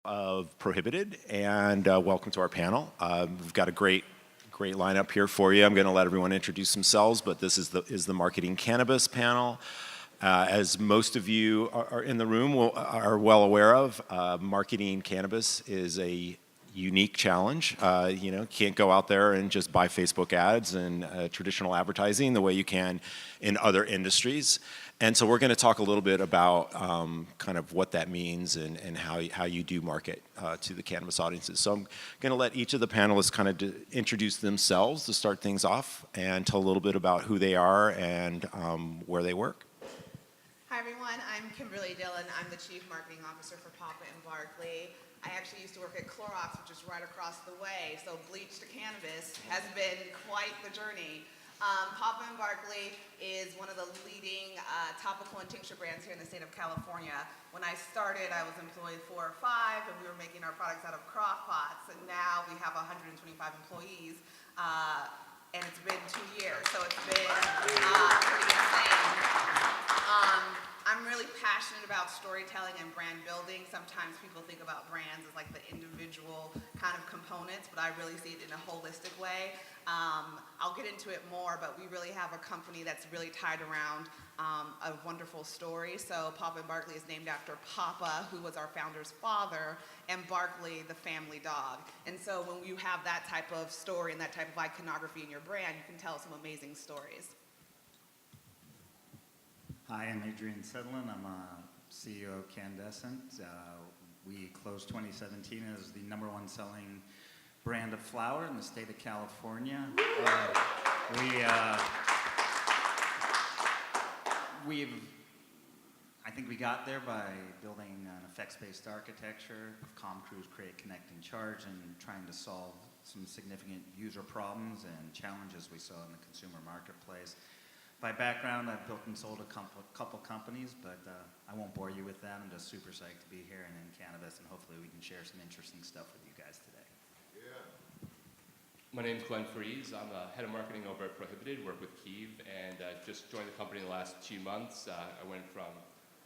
of Prohibited, and welcome to our panel. We've got a great lineup here for you. I'm going to let everyone introduce themselves, but this is the Marketing Cannabis panel. As most of you are in the room are well aware of, marketing cannabis is a unique challenge. Can't go out there and just buy Facebook ads and traditional advertising the way you can in other industries. And so we're going to talk a little bit about kind of what that means and how you do market to the cannabis audiences. So I'm going to let each of the panelists kind of introduce themselves to start things off and tell a little bit about who they are and where they work. Hi everyone, I'm Kimberly Dillon. I'm the Chief Marketing Officer for Papa & Barkley. I actually used to work at Clorox, which is right across the way, so bleach to cannabis has been quite the journey. Papa & Barkley is one of the leading topical and tincture brands here in the state of California. When I started, I was employed 4 or 5, and we were making our products out of crock pots, and now we have 125 employees, and it's been 2 years, so it's been pretty insane. I'm really passionate about storytelling and brand building. Sometimes people think about brands as like the individual kind of components, but I really see it in a holistic way. I'll get into it more, but we really have a company that's really tied around a wonderful story. So Papa & Barkley is named after Papa, who was our founder's father, and Barkley, the family dog. And so when you have that type of story and that type of iconography in your brand, you can tell some amazing stories. Hi, I'm Adrian Sedlin. I'm CEO of Candescent. We closed 2017 as the ¡1 selling brand of flower in the state of California. I think we got there by building an effects-based architecture, calm crews, create, connect, and charge, and trying to solve some significant user problems and challenges we saw in the consumer marketplace. By background, I've built and sold a couple companies, but I won't bore you with that. I'm just super psyched to be here and in cannabis, and hopefully we can share some interesting stuff with you guys today. Yeah. My name's Glenn Freeze. I'm the head of marketing over at Prohibited, work with Keeve, and just joined the company in the last 2 months. I went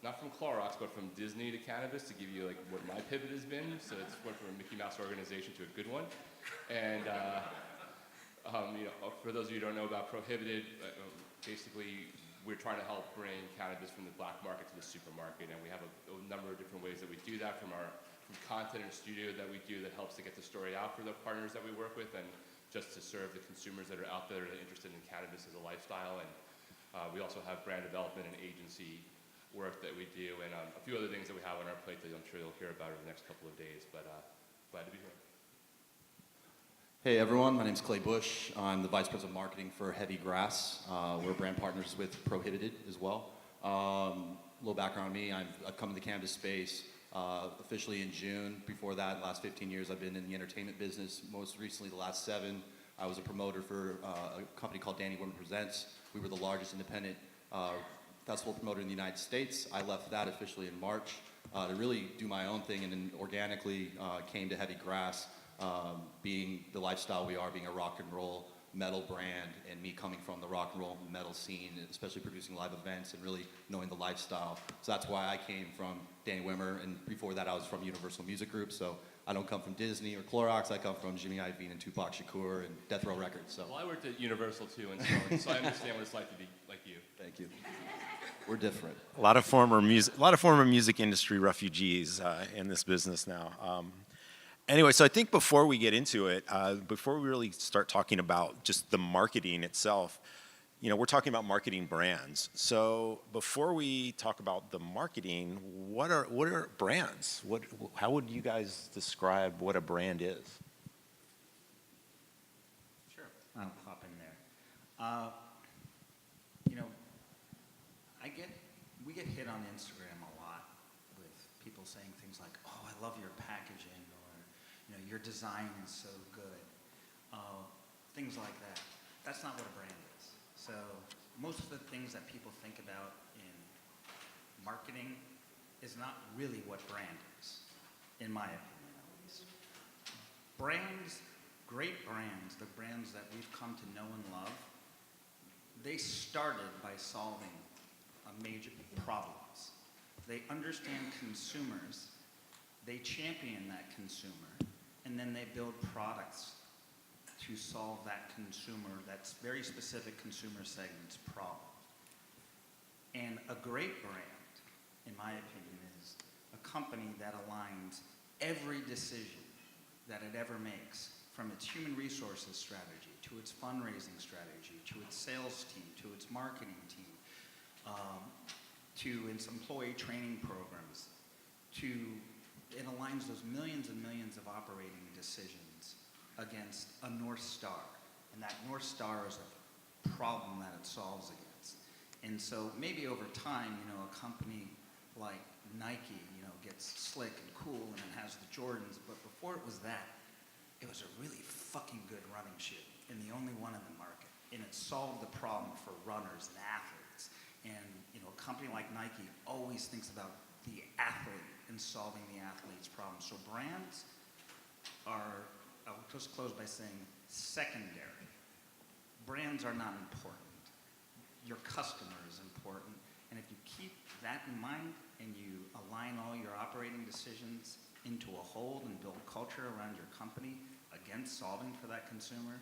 not from Clorox, but from Disney to cannabis to give you like what my pivot has been. So it's went from a Mickey Mouse organization to a good one. And for those of you who don't know about Prohibited, basically, we're trying to help bring cannabis from the black market to the supermarket, and we have a number of different ways that we do that, from content in studio that we do that helps to get the story out for the partners that we work with, and just to serve the consumers that are out there that are interested in cannabis as a lifestyle. And we also have brand development and agency work that we do, and a few other things that we have on our plate that I'm sure you'll hear about over the next couple of days, but glad to be here. Hey everyone, my name's Clay Bush. I'm the Vice President of Marketing for Heavy Grass. We're brand partners with Prohibited as well. A little background on me, I've come to the cannabis space officially in June. Before that, the last 15 years I've been in the entertainment business. Most recently, the last 7, I was a promoter for a company called Danny Women Presents. We were the largest independent festival promoter in the United States. I left that officially in March to really do my own thing, and then organically came to Heavy Grass. Being the lifestyle we are, being a rock and roll metal brand, and me coming from the rock and roll metal scene, especially producing live events and really knowing the lifestyle. So that's why I came from Danny Wimmer, and before that I was from Universal Music Group. So I don't come from Disney or Clorox, I come from Jimmy Iovine and Tupac Shakur and Death Row Records. So. Well, I worked at Universal too, and so I understand what it's like to be like you. Thank you. We're different. A lot of former music industry refugees in this business now. Anyway, so I think before we get into it, before we really start talking about just the marketing itself, we're talking about marketing brands. So before we talk about the marketing, what are brands? How would you guys describe what a brand is? Sure, I'll hop in there. We get hit on Instagram a lot with people saying things like, "Oh, I love your packaging," or "Your design is so good," things like that. That's not what a brand is. So most of the things that people think about in marketing is not really what brand is, in my opinion at least. Brands, great brands, the brands that we've come to know and love, they started by solving major problems. They understand consumers They champion that consumer, and then they build products to solve that consumer, that's very specific consumer segment's problem. And a great brand, in my opinion, is a company that aligns every decision that it ever makes, from its human resources strategy, to its fundraising strategy, to its sales team, to its marketing team, to its employee training programs, it aligns those millions and millions of operating decisions against a North Star. And that North Star is a problem that it solves against. And so maybe over time, a company like Nike, gets slick and cool and it has the Jordans, but before it was that, it was a really fucking good running shoe and the only one in the market. And it solved the problem for runners and athletes. And, a company like Nike always thinks about the athlete and solving the athlete's problem. So brands are, I'll just close by saying, secondary. Brands are not important. Your customer is important. And if you keep that in mind and you align all your operating decisions into a whole and build culture around your company against solving for that consumer,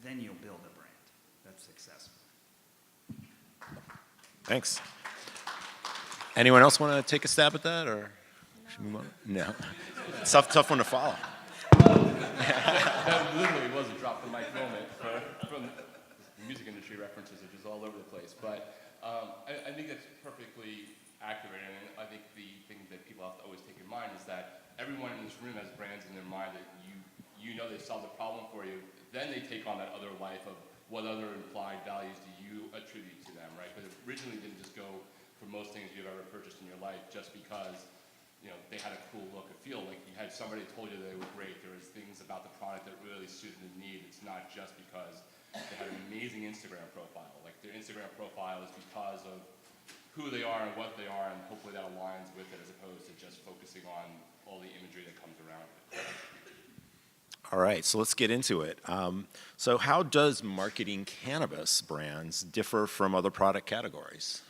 then you'll build a brand that's successful. Thanks. Anyone else want to take a stab at that, or should we move on? No. Tough one to follow. That literally was a drop the mic moment from the music industry references, which is all over the place. But I think that's perfectly accurate, and I think the thing that people have to always take in mind is that everyone in this room has brands in their mind that you know they solve the problem for you. Then they take on that other life of what other implied values do you attribute to them, right? But it originally didn't just go for most things you've ever purchased in your life just because they had a cool look and feel. Like you had somebody told you they were great. There was things about the product that really suited the need. It's not just because they had an amazing Instagram profile. Like their Instagram profile is because of who they are and what they are, and hopefully that aligns with it as opposed to just focusing on all the imagery that comes around it. All right, so let's get into it. So how does marketing cannabis brands differ from other product categories?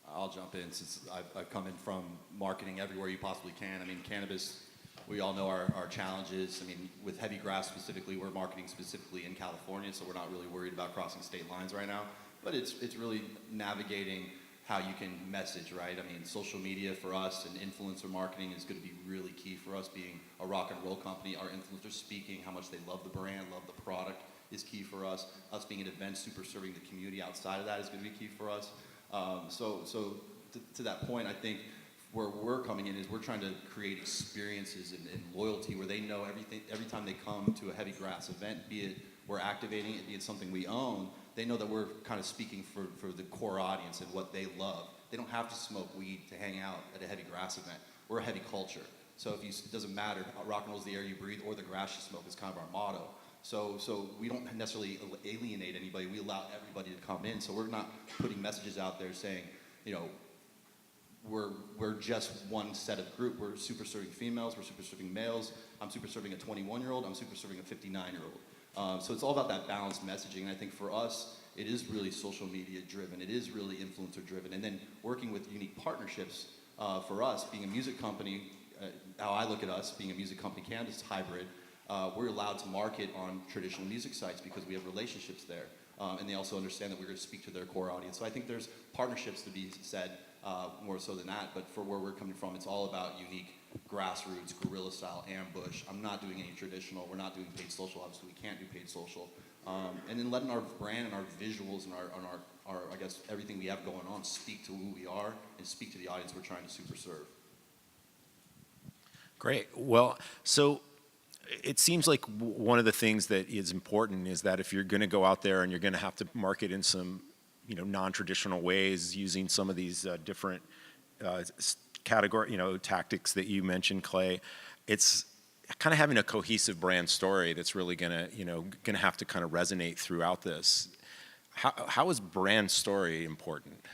I'll jump in since I've come in from marketing everywhere you possibly can. I mean, cannabis, we all know our challenges. I mean, with heavy grass specifically, we're marketing specifically in California, so we're not really worried about crossing state lines right now. But it's really navigating how you can message, right? I mean, social media for us and influencer marketing is going to be really key for us. Being a rock and roll company, our influencers speaking how much they love the brand, love the product is key for us. Us being an event, super serving the community outside of that is going to be key for us. So to that point, I think where we're coming in is we're trying to create experiences and loyalty where they know everything every time they come to a heavy grass event, be it we're activating it, be it something we own. They know that we're kind of speaking for the core audience and what they love. They don't have to smoke weed to hang out at a heavy grass event. We're a heavy culture. So it doesn't matter, rock and roll is the air you breathe or the grass you smoke is kind of our motto. So we don't necessarily alienate anybody. We allow everybody to come in. So we're not putting messages out there saying, we're just one set of group. We're super serving females, we're super serving males. I'm super serving a 21-year-old, I'm super serving a 59-year-old. So it's all about that balanced messaging, and I think for us, it is really social media driven, it is really influencer driven, and then working with unique partnerships for us, being a music company, how I look at us, being a music company, Cannabis hybrid, we're allowed to market on traditional music sites because we have relationships there, and they also understand that we're going to speak to their core audience. So I think there's partnerships to be said more so than that, but for where we're coming from, it's all about unique grassroots, guerrilla style, ambush. I'm not doing any traditional. We're not doing paid social. Obviously, we can't do paid social. And then letting our brand and our visuals and our I guess everything we have going on speak to who we are and speak to the audience we're trying to super serve. Great. Well, so it seems like one of the things that is important is that if you're going to go out there and you're going to have to market in some non-traditional ways using some of these different category, tactics that you mentioned, Clay, it's kind of having a cohesive brand story that's really gonna have to kind of resonate throughout this. How is brand story important?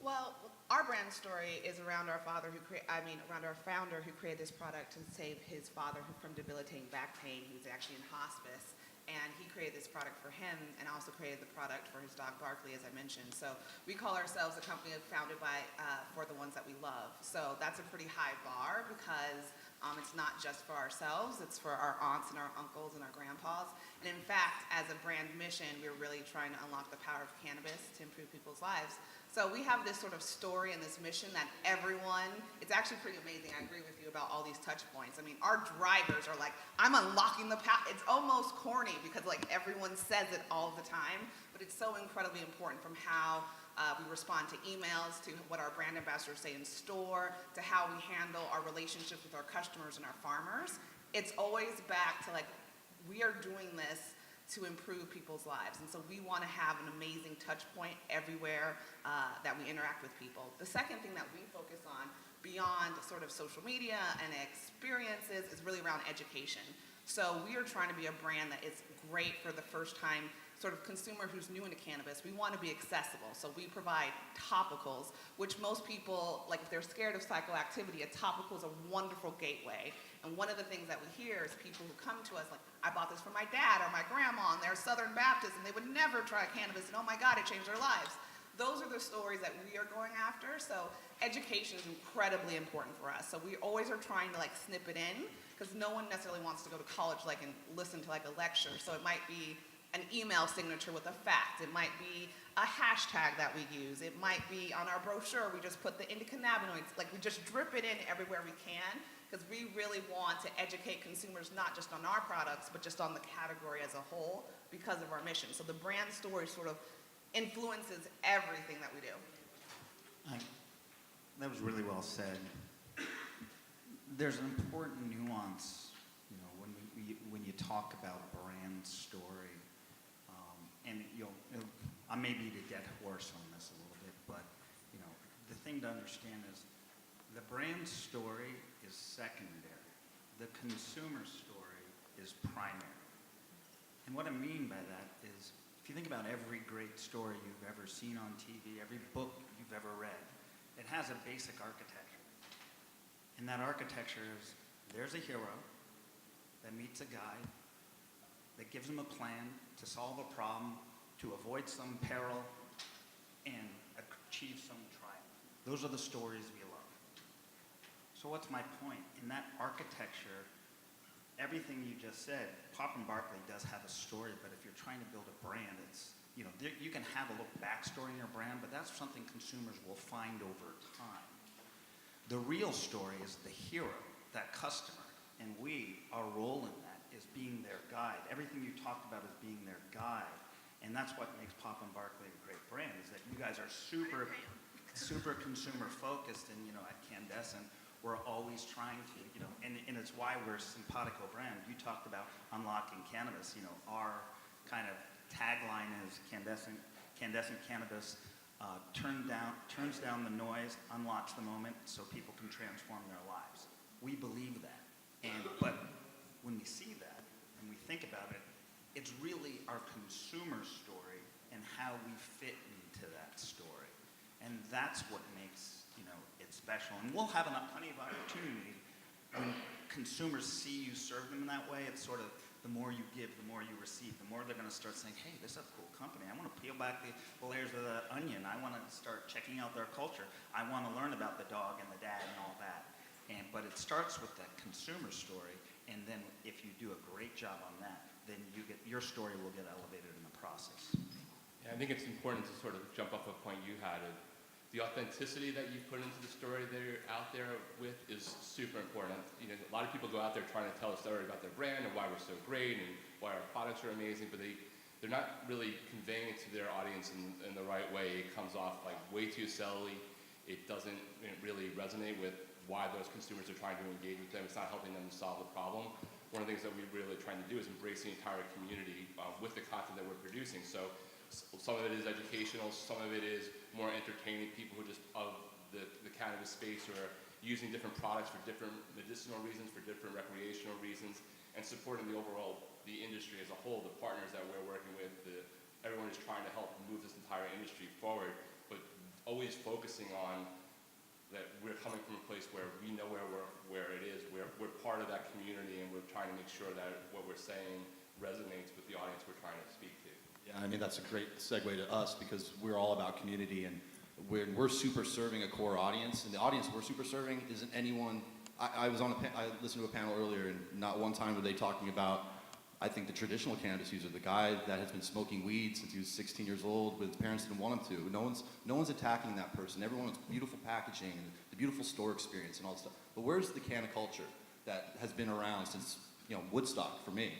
Well, our brand story is around our around our founder who created this product to save his father from debilitating back pain. He was actually in hospice. and he created this product for him and also created the product for his dog Barkley, as I mentioned. So we call ourselves a company founded by for the ones that we love. So that's a pretty high bar because it's not just for ourselves, it's for our aunts and our uncles and our grandpas. And in fact, as a brand mission, we're really trying to unlock the power of cannabis to improve people's lives. So we have this sort of story and this mission that everyone, it's actually pretty amazing. I agree with you about all these touch points. I mean, our drivers are like, I'm unlocking the power. It's almost corny because like everyone says it all the time, but it's so incredibly important from how we respond to emails, to what our brand ambassadors say in store, to how we handle our relationships with our customers and our farmers. It's always back to like, we are doing this to improve people's lives. And so we want to have an amazing touch point everywhere that we interact with people. The second thing that we focus on beyond sort of social media and experiences is really around education. So we are trying to be a brand that is great for the first time sort of consumer who's new into cannabis. We want to be accessible. So we provide topicals, which most people, like if they're scared of psychoactivity, a topical is a wonderful gateway. And one of the things that we hear is people who come to us like, I bought this for my dad or my grandma and they're Southern Baptist and they would never try cannabis and oh my God, it changed their lives. Those are the stories that we are going after. So education is incredibly important for us. So we always are trying to like snip it in because no one necessarily wants to go to college like and listen to like a lecture. So it might be an email signature with a fact. It might be a hashtag that we use. It might be on our brochure, we just put the endocannabinoids, like we just drip it in everywhere we can because we really want to educate consumers not just on our products, but just on the category as a whole because of our mission. So the brand story sort of influences everything that we do. That was really well said. There's an important nuance, you know, when you talk about brand story. And I may beat a dead horse on this a little bit, but you know, the thing to understand is the brand story is secondary. The consumer story is primary. And what I mean by that is, if you think about every great story you've ever seen on TV, every book you've ever read, it has a basic architecture. And that architecture is, there's a hero that meets a guide, that gives him a plan to solve a problem, to avoid some peril, and achieve some triumph. Those are the stories we love. So what's my point? In that architecture, everything you just said, Pop and Barkley does have a story, but if you're trying to build a brand, it's, you know, you can have a little backstory in your brand, but that's something consumers will find over time. The real story is the hero, that customer, and our role in that is being their guide. Everything you talked about is being their guide, and that's what makes Pop and Barkley a great brand, is that you guys are super consumer focused, and you know, at Candescent, we're always trying to, you know, and it's why we're a simpatico brand. You talked about unlocking cannabis, you know, our kind of tagline is Candescent Cannabis turns down the noise, unlocks the moment so people can transform their lives. We believe that. But when we see that and we think about it, it's really our consumer story and how we fit into that story. And that's what makes, you know, it special. And we'll have plenty of opportunity when consumers see you serve them in that way. It's sort of the more you give, the more you receive, the more they're going to start saying, hey, this is a cool company. I want to peel back the layers of the onion. I want to start checking out their culture. I want to learn about the dog and the dad and all that. But it starts with that consumer story, and then if you do a great job on that, then your story will get elevated in the process. Yeah, I think it's important to sort of jump off a point you had. The authenticity that you put into the story that you're out there with is super important. You know, a lot of people go out there trying to tell a story about their brand and why we're so great and why our products are amazing, but they're not really conveying it to their audience in the right way. It comes off like way too selly. It doesn't really resonate with why those consumers are trying to engage with them. It's not helping them to solve the problem. One of the things that we're really trying to do is embrace the entire community with the content that we're producing. So some of it is educational, some of it is more entertaining. People who just of the cannabis space who are using different products for different medicinal reasons, for different recreational reasons, and supporting the industry as a whole, the partners that we're working with. Everyone is trying to help move this entire industry forward, but always focusing on that we're coming from a place where we know where it is. We're part of that community, and we're trying to make sure that what we're saying resonates with the audience we're trying to speak to. Yeah, I mean, that's a great segue to us because we're all about community, and we're super serving a core audience, and the audience we're super serving isn't anyone. I listened to a panel earlier, and not one time were they talking about, I think, the traditional cannabis user, the guy that has been smoking weed since he was 16 years old, but his parents didn't want him to. No one's attacking that person. Everyone wants beautiful packaging and the beautiful store experience and all that stuff. But where's the canna culture that has been around since, Woodstock for me?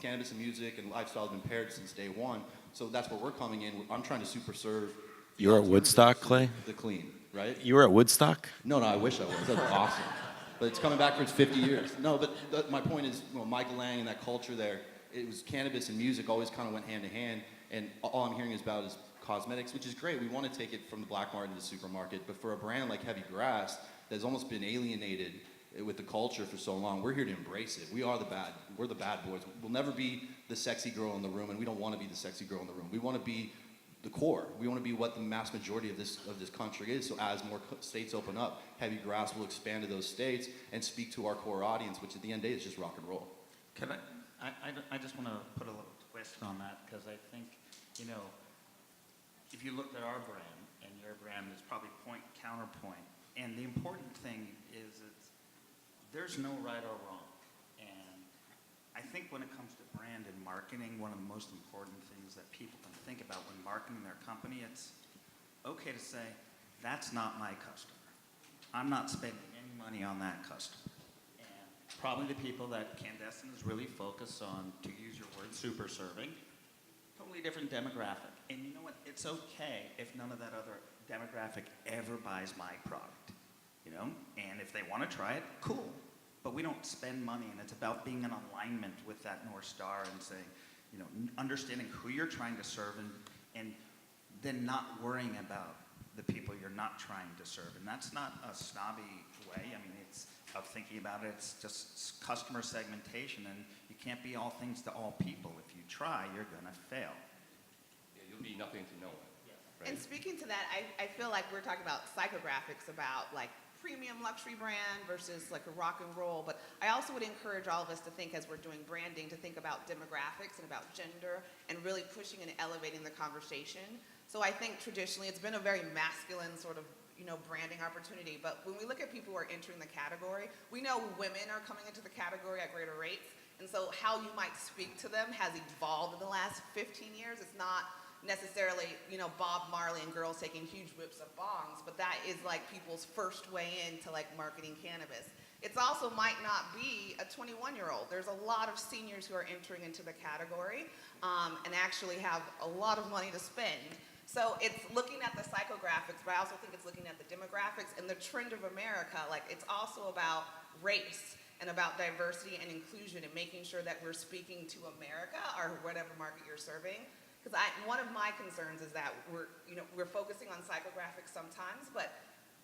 Cannabis and music and lifestyle have been paired since day one. So that's where we're coming in. I'm trying to super serve. You were at Woodstock, Clay? The clean, right? You were at Woodstock? No, I wish I was. That's awesome. But it's coming back for its 50 years. No, but my point is, Michael Lang and that culture there, it was cannabis and music always kind of went hand in hand, and all I'm hearing is about is cosmetics, which is great. We want to take it from the black market to the supermarket, but for a brand like Heavy Grass that's almost been alienated with the culture for so long, we're here to embrace it. We're the bad boys. We'll never be the sexy girl in the room, and we don't want to be the sexy girl in the room. We want to be the core. We want to be what the mass majority of this country is. So as more states open up, Heavy Grass will expand to those states and speak to our core audience, which at the end of the day is just rock and roll. Can I just want to put a little twist on that, because I think, if you looked at our brand, and your brand is probably point, counterpoint, and the important thing is there's no right or wrong. And I think when it comes to brand and marketing, one of the most important things that people can think about when marketing their company, it's okay to say, that's not my customer. I'm not spending any money on that customer. And probably the people that Candescent is really focused on, to use your word, super serving, totally different demographic. And you know what? It's okay if none of that other demographic ever buys my product. And if they want to try it, cool. But we don't spend money, and it's about being in alignment with that North Star and saying, understanding who you're trying to serve, and then not worrying about the people you're not trying to serve. And that's not a snobby way. I mean, it's of thinking about it. It's just customer segmentation, and you can't be all things to all people. If you try, you're going to fail. Yeah, you'll be nothing to no one. Right? And speaking to that, I feel like we're talking about psychographics, about like premium luxury brand versus like a rock and roll. But I also would encourage all of us to think, as we're doing branding, to think about demographics and about gender and really pushing and elevating the conversation. So I think traditionally it's been a very masculine sort of branding opportunity. But when we look at people who are entering the category, we know women are coming into the category at greater rates. And so how you might speak to them has evolved in the last 15 years. It's not necessarily, Bob Marley and girls taking huge whips of bongs, but that is like people's first way into like marketing cannabis. It's also might not be a 21-year-old. There's a lot of seniors who are entering into the category and actually have a lot of money to spend. So it's looking at the psychographics, but I also think it's looking at the demographics and the trend of America. Like, it's also about race and about diversity and inclusion and making sure that we're speaking to America or whatever market you're serving. Because one of my concerns is that we're focusing on psychographics sometimes, but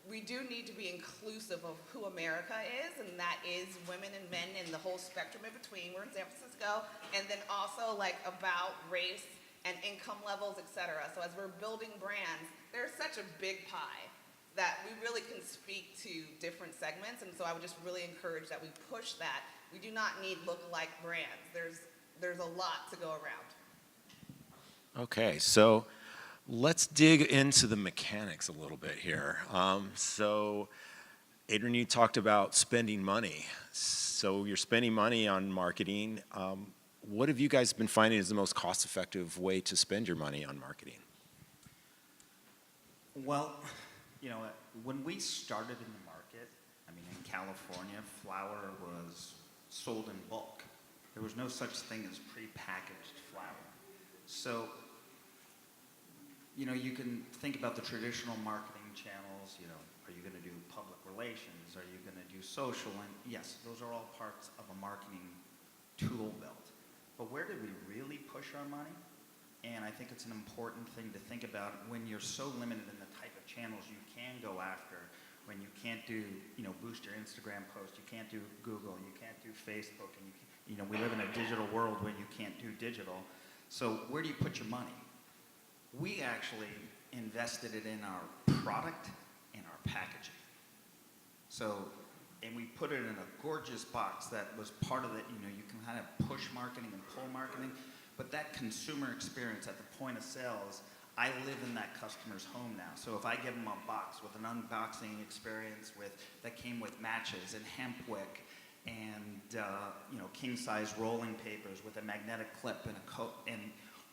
we do need to be inclusive of who America is, and that is women and men and the whole spectrum in between. We're in San Francisco, and then also like about race and income levels, et cetera. So as we're building brands, there's such a big pie that we really can speak to different segments, and so I would just really encourage that we push that. We do not need look-alike brands. There's a lot to go around. Okay, so let's dig into the mechanics a little bit here. So Adrian, you talked about spending money. So you're spending money on marketing. What have you guys been finding is the most cost-effective way to spend your money on marketing? Well, when we started in the market, in California, flower was sold in bulk. There was no such thing as prepackaged flower. So, you can think about the traditional marketing channels. Are you going to do public relations? Are you going to do social? And yes, those are all parts of a marketing tool belt. But where did we really push our money? And I think it's an important thing to think about when you're so limited in the type of channels you can go after, when you can't do, boost your Instagram post, you can't do Google, you can't do Facebook, and we live in a digital world where you can't do digital. So where do you put your money? We actually invested it in our product and our packaging. So and we put it in a gorgeous box that was part of it. You know, you can kind of push marketing and pull marketing, but that consumer experience at the point of sale is, I live in that customer's home now. So if I give them a box with an unboxing experience that came with matches and hemp wick and you know, king size rolling papers with a magnetic clip and a coat, and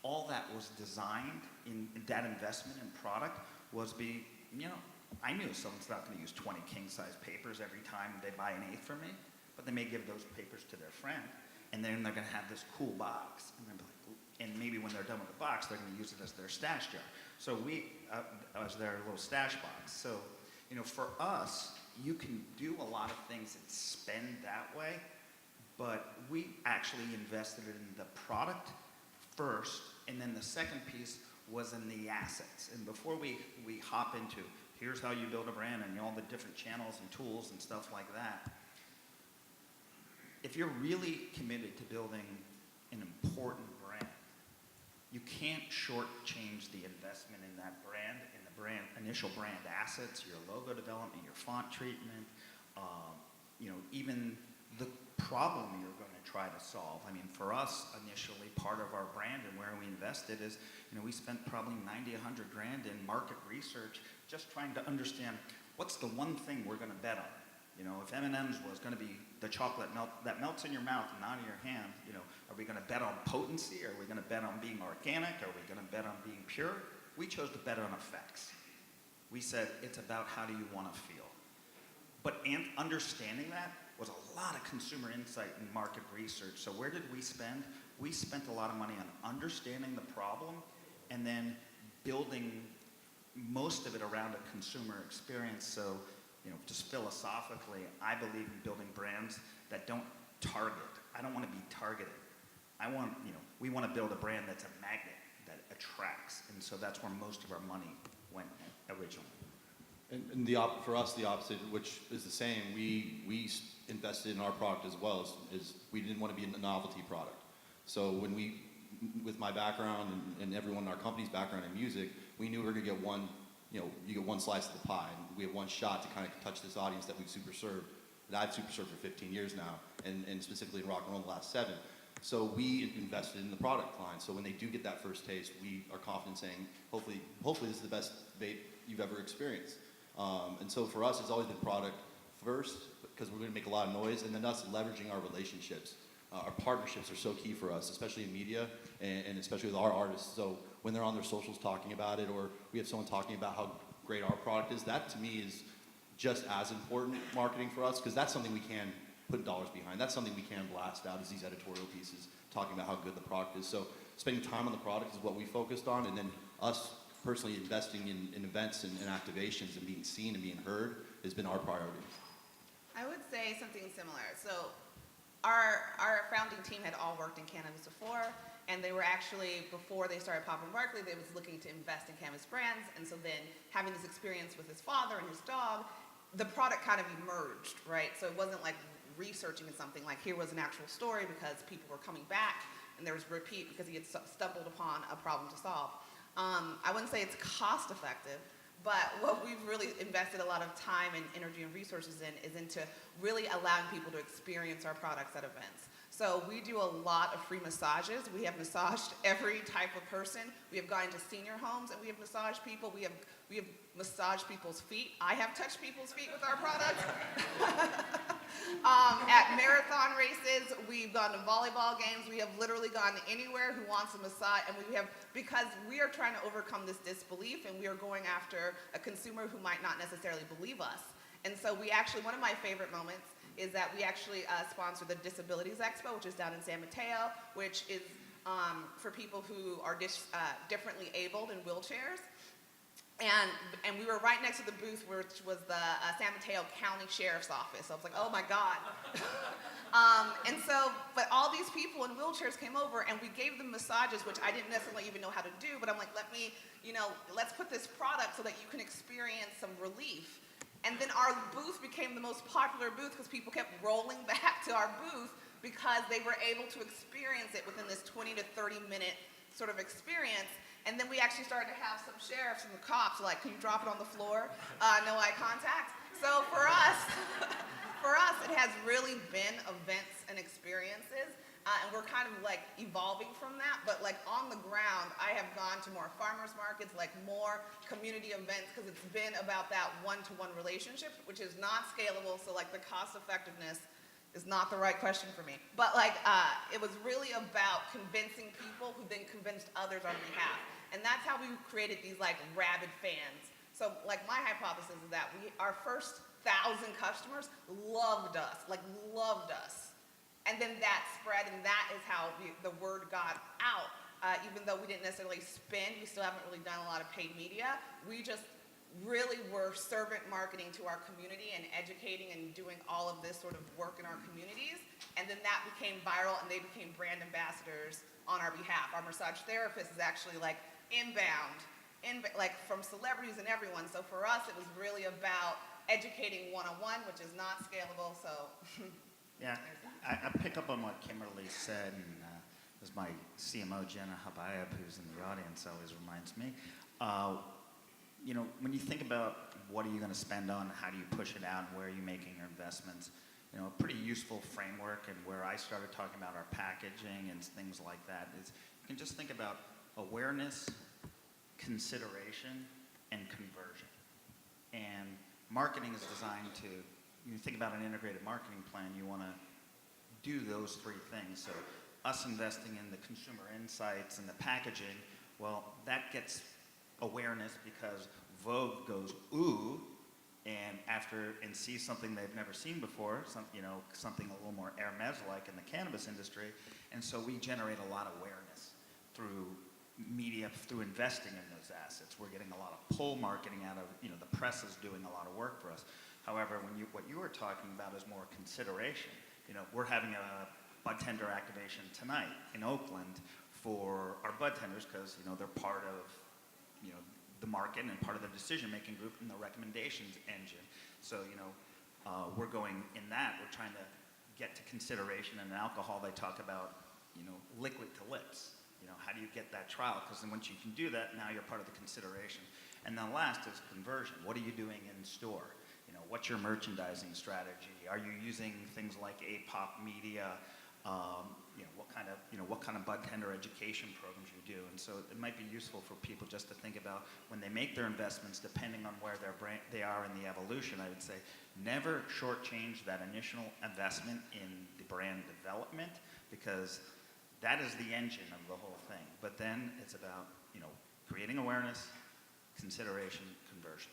all that was designed in that investment in product was you know, I knew someone's not going to use 20 king size papers every time they buy an eighth from me, but they may give those papers to their friend, and then they're going to have this cool box, and they're like, and maybe when they're done with the box, they're going to use it as their stash jar. So as their little stash box. So, you know, for us, you can do a lot of things and spend that way, but we actually invested in the product first, and then the second piece was in the assets. And before we hop into here's how you build a brand and all the different channels and tools and stuff like that, if you're really committed to building an important brand, you can't shortchange the investment in that brand, in the brand initial brand assets, your logo development, your font treatment, you know, even the problem you're going to try to solve. I mean, for us, initially, part of our brand and where we invested is, you know, we spent probably 90, 100 grand in market research just trying to understand what's the one thing we're going to bet on. You know, if M&M's was going to be the chocolate that melts in your mouth and not in your hand, you know, are we going to bet on potency? Are we going to bet on being organic? Are we going to bet on being pure? We chose to bet on effects. We said it's about how do you want to feel. But understanding that was a lot of consumer insight and market research. So where did we spend? We spent a lot of money on understanding the problem and then building most of it around a consumer experience. So, you know, just philosophically, I believe in building brands that don't target. I don't want to be targeted. I want, you know, we want to build a brand that's a magnet, that attracts. And so that's where most of our money went originally. And for us, the opposite, which is the same. We invested in our product as well as we didn't want to be a novelty product. So when with my background and everyone in our company's background in music, we knew we were going to get one, you know, you get one slice of the pie. We have one shot to kind of touch this audience that we've super served, that I've super served for 15 years now, and specifically in rock and roll the last 7. So we invested in the product line. So when they do get that first taste, we are confident saying, hopefully this is the best vape you've ever experienced. And so for us, it's always been product first, because we're going to make a lot of noise, and then us leveraging our relationships. Our partnerships are so key for us, especially in media, and especially with our artists. So when they're on their socials talking about it, or we have someone talking about how great our product is, that to me is just as important marketing for us, because that's something we can put dollars behind. That's something we can blast out as these editorial pieces talking about how good the product is. So spending time on the product is what we focused on, and then us personally investing in events and activations and being seen and being heard has been our priority. I would say something similar. So our founding team had all worked in cannabis before, and they were actually, before they started Pop and Barkley, they was looking to invest in cannabis brands, and so then having this experience with his father and his dog, the product kind of emerged, right? So it wasn't like researching something, like here was an actual story because people were coming back, and there was repeat because he had stumbled upon a problem to solve. I wouldn't say it's cost effective, but what we've really invested a lot of time and energy and resources in is into really allowing people to experience our products at events. So we do a lot of free massages. We have massaged every type of person. We have gone into senior homes and we have massaged people. We have massaged people's feet. I have touched people's feet with our products. At marathon races, we've gone to volleyball games. We have literally gone anywhere who wants a massage, and because we are trying to overcome this disbelief, and we are going after a consumer who might not necessarily believe us. And so we actually, one of my favorite moments is that we actually sponsor the Disabilities Expo, which is down in San Mateo, which is for people who are differently abled in wheelchairs. And we were right next to the booth, which was the San Mateo County Sheriff's Office. So I was like, oh my God. But all these people in wheelchairs came over and we gave them massages, which I didn't necessarily even know how to do, but I'm like, let's put this product so that you can experience some relief. And then our booth became the most popular booth because people kept rolling back to our booth because they were able to experience it within this 20 to 30 minute sort of experience. And then we actually started to have some sheriffs and the cops like, can you drop it on the floor? No eye contact. So for us, has really been events and experiences, and we're kind of like evolving from that. But like on the ground, I have gone to more farmers markets, like more community events, because it's been about that one-to-one relationship, which is not scalable. So like the cost effectiveness is not the right question for me. But like it was really about convincing people who then convinced others on behalf. And that's how we created these like rabid fans. So like my hypothesis is that our first 1,000 customers loved us, And then that spread, and that is how the word got out. Even though we didn't necessarily spend, we still haven't really done a lot of paid media. We just really were servant marketing to our community and educating and doing all of this sort of work in our communities. And then that became viral, and they became brand ambassadors on our behalf. Our massage therapist is actually like inbound, like from celebrities and everyone. So for us, it was really about educating one-on-one, which is not scalable. So Yeah, I pick up on what Kimberly said, and as my CMO, Jenna Habayeb, who's in the audience, always reminds me. You know, when you think about what are you going to spend on, how do you push it out, and where are you making your investments, you know, a pretty useful framework, and where I started talking about our packaging and things like that is you can just think about awareness, consideration, and conversion. And marketing is designed to, you think about an integrated marketing plan, you want to do those three things. So us investing in the consumer insights and the packaging, well, that gets awareness because Vogue goes, ooh, and sees something they've never seen before, something a little more Hermes-like in the cannabis industry. And so we generate a lot of awareness through media, through investing in those assets. We're getting a lot of pull marketing out of, the press is doing a lot of work for us. However, what you were talking about is more consideration. We're having a bud tender activation tonight in Oakland for our bud tenders because, they're part of, the market and part of the decision-making group and the recommendations engine. So, we're going in that. We're trying to get to consideration. And in alcohol, they talk about, liquid to lips. How do you get that trial? Because then once you can do that, now you're part of the consideration. And then last is conversion. What are you doing in store? What's your merchandising strategy? Are you using things like APOP media? What kind of bud tender education programs you do? And so it might be useful for people just to think about when they make their investments, depending on where they are in the evolution. I would say never shortchange that initial investment in the brand development because that is the engine of the whole thing. But then it's about creating awareness, consideration, conversion.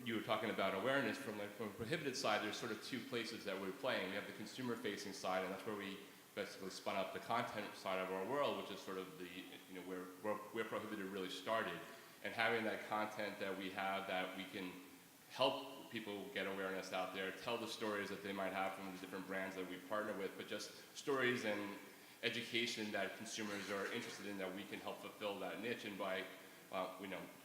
You were talking about awareness from a prohibited side. There's sort of two places that we're playing. We have the consumer-facing side, and that's where we basically spun up the content side of our world, which is sort of the where prohibited really started. And having that content that we have that we can help people get awareness out there, tell the stories that they might have from the different brands that we partner with, but just stories and education that consumers are interested in that we can help fulfill that niche. And by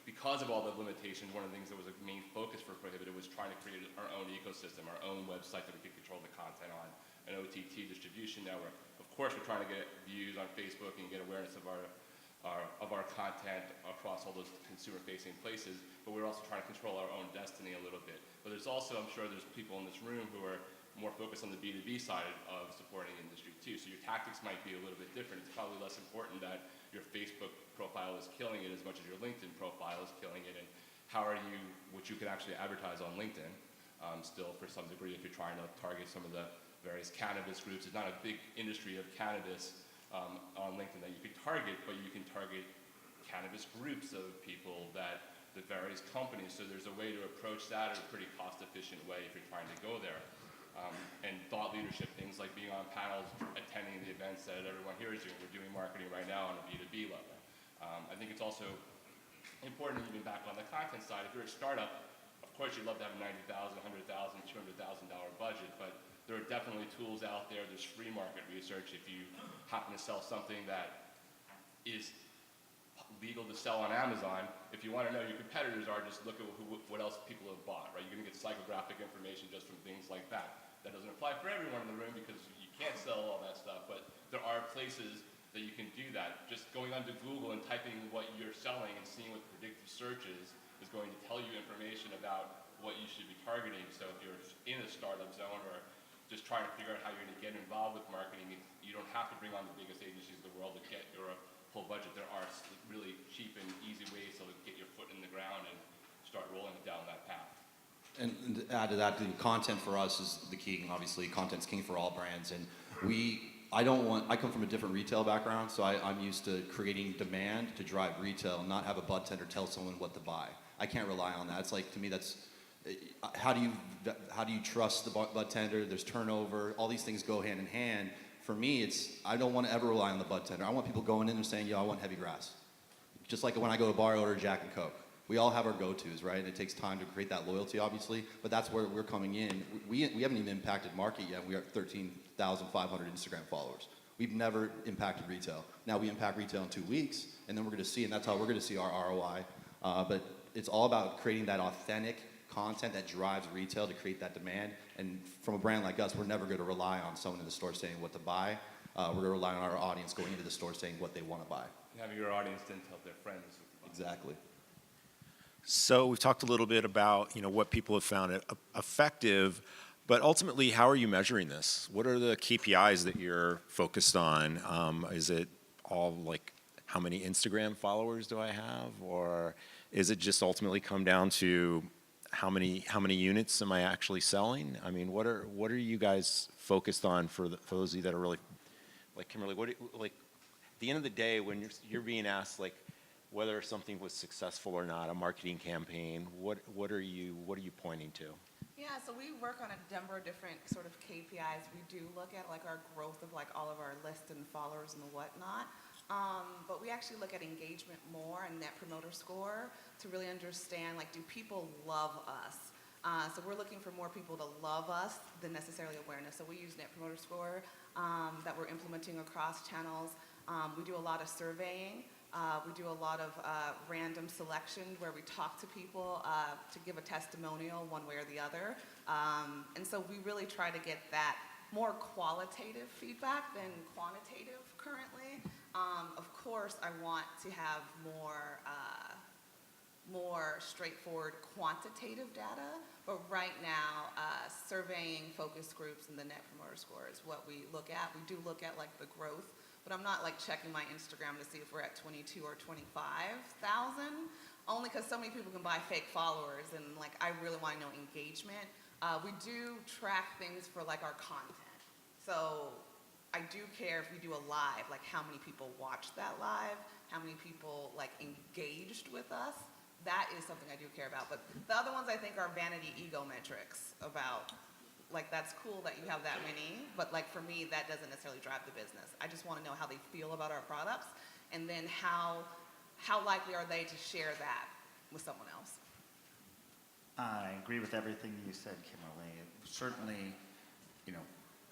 because of all the limitations, one of the things that was a main focus for Prohibited was trying to create our own ecosystem, our own website that we could control the content on, an OTT distribution network. Of course, we're trying to get views on Facebook and get awareness of our content across all those consumer-facing places, but we're also trying to control our own destiny a little bit. But there's also, I'm sure there's people in this room who are more focused on the B2B side of supporting the industry too. So your tactics might be a little bit different. It's probably less important that your Facebook profile is killing it as much as your LinkedIn profile is killing it. And how are you, which you can actually advertise on LinkedIn still for some degree if you're trying to target some of the various cannabis groups. It's not a big industry of cannabis on LinkedIn that you can target, but you can target cannabis groups of people that the various companies. So there's a way to approach that in a pretty cost-efficient way if you're trying to go there. And thought leadership, things like being on panels, attending the events that everyone here is doing. We're doing marketing right now on a B2B level. I think it's also important, even back on the content side, if you're a startup, of course you'd love to have a $90,000, $100,000, $200,000 budget, but there are definitely tools out there. There's free market research. If you happen to sell something that is legal to sell on Amazon, if you want to know who your competitors are, just look at what else people have bought, right? You're going to get psychographic information just from things like that. That doesn't apply for everyone in the room because you can't sell all that stuff, but there are places that you can do that. Just going onto Google and typing what you're selling and seeing what predictive search is going to tell you information about what you should be targeting. So if you're in a startup zone or just trying to figure out how you're going to get involved with marketing, you don't have to bring on the biggest agencies in the world to get your full budget. There are really cheap and easy ways to get your foot in the ground and start rolling down that path. And to add to that, the content for us is the key. Obviously, content's king for all brands. And I come from a different retail background, so I'm used to creating demand to drive retail, not have a bud tender tell someone what to buy. I can't rely on that. It's like, to me, that's, how do you trust the bud tender? There's turnover. All these things go hand in hand. For me, I don't want to ever rely on the bud tender. I want people going in and saying, yo, I want heavy grass. Just like when I go to a bar, I order Jack and Coke. We all have our go-tos, right? And it takes time to create that loyalty, obviously, but that's where we're coming in. We haven't even impacted market yet. We are 13,500 Instagram followers. We've never impacted retail. Now we impact retail in 2 weeks, and then we're going to see, and that's how we're going to see our ROI. But it's all about creating that authentic content that drives retail to create that demand. And from a brand like us, we're never going to rely on someone in the store saying what to buy. We're going to rely on our audience going into the store saying what they want to buy. And having your audience then tell their friends what to buy. Exactly. So we've talked a little bit about, what people have found effective, but ultimately, how are you measuring this? What are the KPIs that you're focused on? Is it all like, how many Instagram followers do I have? Or is it just ultimately come down to how many units am I actually selling? I mean, what are you guys focused on for those of you that are really, like Kimberly, at the end of the day, when you're being asked, like, whether something was successful or not, a marketing campaign, what are you pointing to? Yeah, so we work on a number of different sort of KPIs. We do look at like our growth of like all of our lists and followers and whatnot. But we actually look at engagement more and net promoter score to really understand, like, do people love us? So we're looking for more people to love us than necessarily awareness. So we use net promoter score that we're implementing across channels. We do a lot of surveying. We do a lot of random selection where we talk to people to give a testimonial one way or the other. And so we really try to get that more qualitative feedback than quantitative currently. Of course, I want to have more straightforward quantitative data, but right now, surveying focus groups and the net promoter score is what we look at. We do look at like the growth, but I'm not like checking my Instagram to see if we're at 22 or 25,000, only because so many people can buy fake followers, and like I really want to know engagement. We do track things for like our content. So I do care if we do a live, like how many people watched that live, how many people like engaged with us. That is something I do care about. But the other ones I think are vanity ego metrics about, like, that's cool that you have that many, but like for me, that doesn't necessarily drive the business. I just want to know how they feel about our products, and then how likely are they to share that with someone else. I agree with everything you said, Kimberly. Certainly,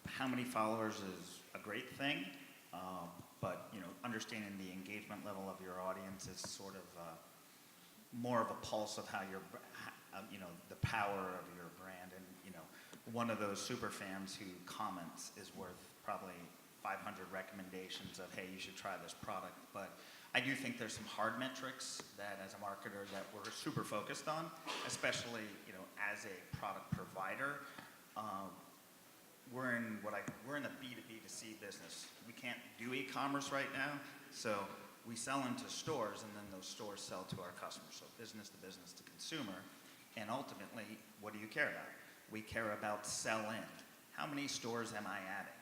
how many followers is a great thing, but understanding the engagement level of your audience is sort of more of a pulse of how the power of your brand. And one of those super fans who comments is worth probably 500 recommendations of, hey, you should try this product. But I do think there's some hard metrics that as a marketer that we're super focused on, especially as a product provider. We're in a B2B2C business. We can't do e-commerce right now, so we sell into stores, and then those stores sell to our customers. So business to consumer, and ultimately, what do you care about? We care about sell-in. How many stores am I adding?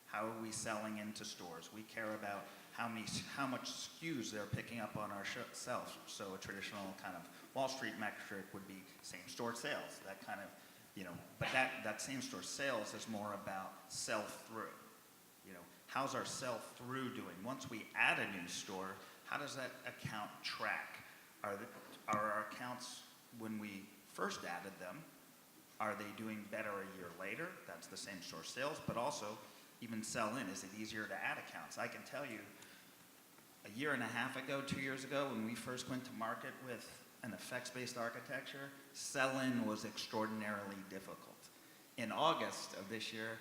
How are we selling into stores? We care about how much SKUs they're picking up on our shelves. So a traditional kind of Wall Street metric would be same-store sales. That kind of, but that same-store sales is more about sell-through. How's our sell-through doing? Once we add a new store, how does that account track? Are our accounts, when we first added them, are they doing better a year later? That's the same-store sales, but also even sell-in. Is it easier to add accounts? I can tell you, a year and a half ago, 2 years ago, when we first went to market with an effects-based architecture, sell-in was extraordinarily difficult. In August of this year,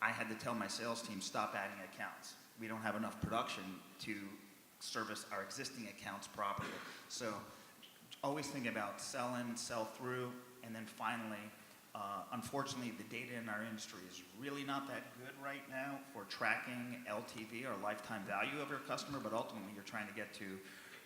I had to tell my sales team, stop adding accounts. We don't have enough production to service our existing accounts properly. So always think about sell-in, sell-through, and then finally, Unfortunately, the data in our industry is really not that good right now for tracking LTV or lifetime value of your customer, but ultimately you're trying to get to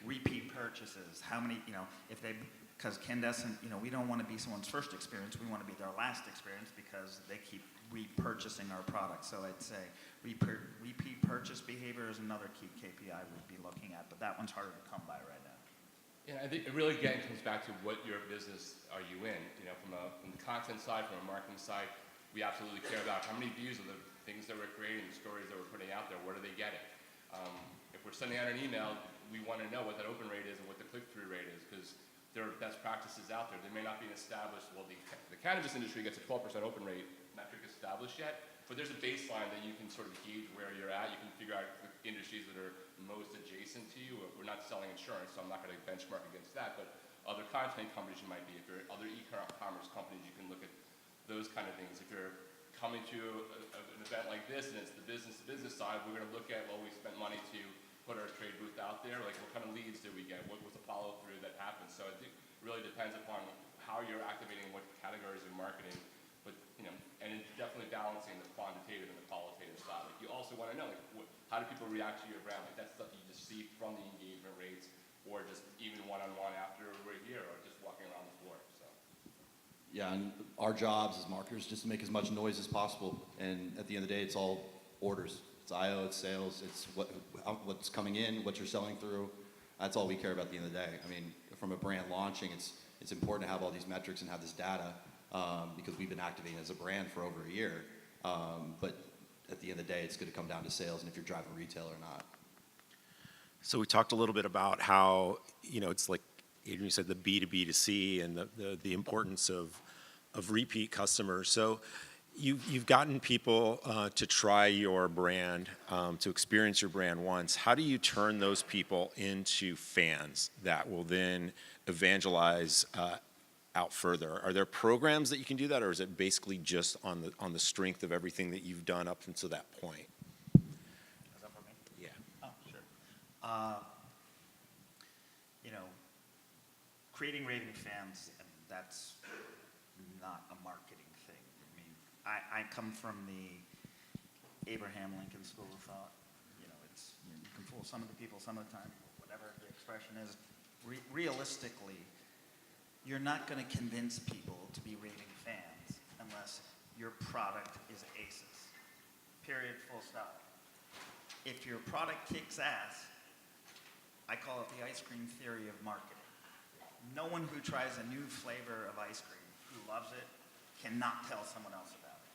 repeat purchases. How many, if they, because Candescent, we don't want to be someone's first experience, we want to be their last experience because they keep repurchasing our product. So I'd say repeat purchase behavior is another key KPI we'd be looking at, but that one's harder to come by right now. Yeah, I think it really again comes back to what your business are you in. From the content side, from a marketing side, we absolutely care about how many views of the things that we're creating, the stories that we're putting out there. What are they getting? If we're sending out an email, we want to know what that open rate is and what the click-through rate is, because there are best practices out there. There may not be an established. Well, the cannabis industry gets a 12% open rate metric established yet, but there's a baseline that you can sort of gauge where you're at. You can figure out the industries that are most adjacent to you. We're not selling insurance, so I'm not going to benchmark against that, but other content companies you might be. If you're other e-commerce companies, you can look at those kind of things. If you're coming to an event like this and it's the business-to-business side, we're going to look at, well, we spent money to put our trade booth out there. Like, what kind of leads did we get? What was the follow-through that happened? So I think it really depends upon how you're activating what categories of marketing. But, and it's definitely balancing the quantitative and the qualitative side. Like, you also want to know, like, how do people react to your brand? Like, that's stuff you just see from the engagement rates, or just even one-on-one after we're here, or just walking around the floor. So. Yeah, and our jobs as marketers just to make as much noise as possible. And at the end of the day, it's all orders. It's IO, it's sales, it's what's coming in, what you're selling through. That's all we care about at the end of the day. I mean, from a brand launching, it's important to have all these metrics and have this data because we've been activating as a brand for over a year. But at the end of the day, it's going to come down to sales and if you're driving retail or not. So we talked a little bit about how, it's like Adrian said, the B2B2C and the importance of repeat customers. So you've gotten people to try your brand, to experience your brand once. How do you turn those people into fans that will then evangelize out further? Are there programs that you can do that, or is it basically just on the strength of everything that you've done up until that point? Is that for me? Yeah. Oh, sure. Creating raving fans, and that's not a marketing thing. I mean, I come from the Abraham Lincoln School of Thought. It's you can fool some of the people some of the time, whatever the expression is. Realistically, you're not going to convince people to be raving fans unless your product is aces. Period, full stop. If your product kicks ass, I call it the ice cream theory of marketing. No one who tries a new flavor of ice cream, who loves it, cannot tell someone else about it.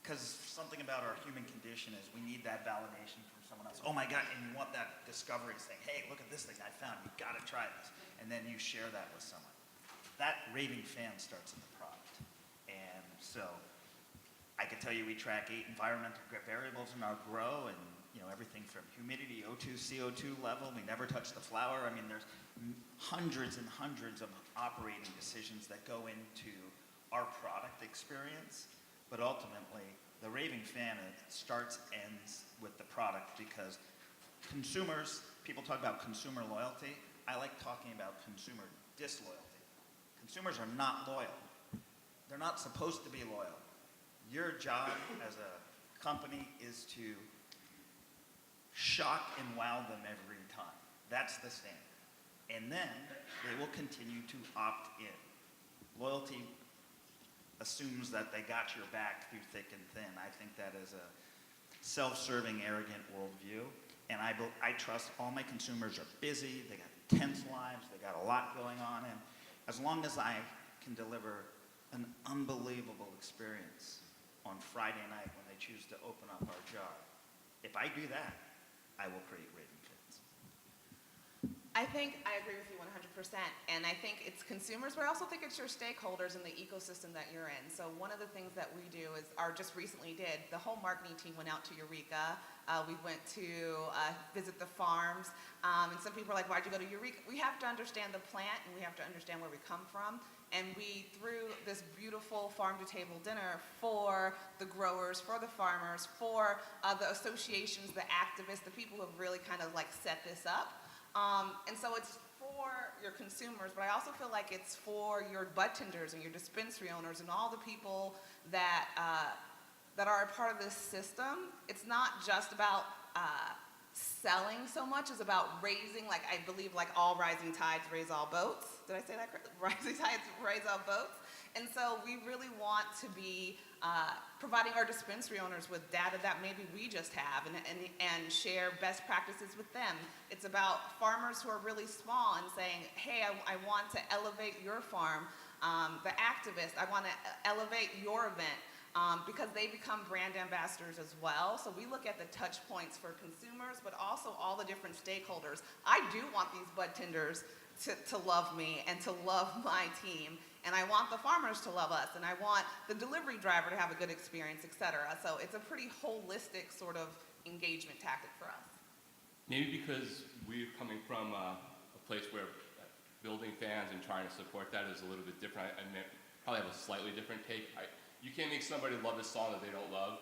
Because something about our human condition is we need that validation from someone else. Oh my God, and you want that discovery saying, hey, look at this thing I found, you've got to try this. And then you share that with someone. That raving fan starts in the product. And so I can tell you we track 8 environmental variables in our grow, and everything from humidity, O2, CO2 level. We never touch the flower. I mean, there's hundreds and hundreds of operating decisions that go into our product experience. But ultimately, the raving fan ends with the product, because consumers, people talk about consumer loyalty. I like talking about consumer disloyalty. Consumers are not loyal. They're not supposed to be loyal. Your job as a company is to shock and wow them every time. That's the standard. And then they will continue to opt in. Loyalty assumes that they got your back through thick and thin. I think that is a self-serving, arrogant worldview. And I trust all my consumers are busy, they got intense lives, they got a lot going on, and as long as I can deliver an unbelievable experience on Friday night when they choose to open up our jar, if I do that, I will create raving fans. I think I agree with you 100%, and I think it's consumers, but I also think it's your stakeholders in the ecosystem that you're in. So one of the things that we do just recently did, the whole marketing team went out to Eureka. We went to visit the farms, and some people are like, why'd you go to Eureka? We have to understand the plant, and we have to understand where we come from. And we threw this beautiful farm-to-table dinner for the growers, for the farmers, for the associations, the activists, the people who have really kind of like set this up. And so it's for your consumers, but I also feel like it's for your bud tenders and your dispensary owners and all the people that that are a part of this system. It's not just about selling so much, it's about raising, like I believe like all rising tides raise all boats. Did I say that correctly? Rising tides raise all boats. And so we really want to be providing our dispensary owners with data that maybe we just have and share best practices with them. It's about farmers who are really small and saying, hey, I want to elevate your farm. The activist, I want to elevate your event. Because they become brand ambassadors as well. So we look at the touch points for consumers, but also all the different stakeholders. I do want these bud tenders to love me and to love my team. And I want the farmers to love us. And I want the delivery driver to have a good experience, et cetera. So it's a pretty holistic sort of engagement tactic for us. Maybe because we're coming from a place where building fans and trying to support that is a little bit different. I probably have a slightly different take. You can't make somebody love a song that they don't love,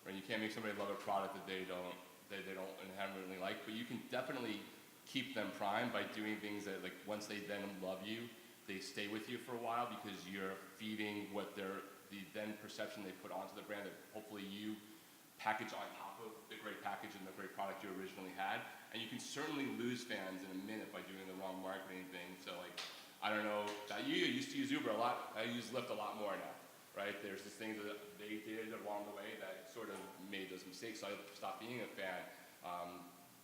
or you can't make somebody love a product that they don't inherently like. But you can definitely keep them primed by doing things that, like, once they then love you, they stay with you for a while because you're feeding what the then perception they put onto the brand that hopefully you package on top of the great package and the great product you originally had. And you can certainly lose fans in a minute by doing the wrong marketing thing. So, like, I don't know, you used to use Uber a lot. I use Lyft a lot more now. Right? There's this thing that they did along the way that sort of made those mistakes, so I stopped being a fan.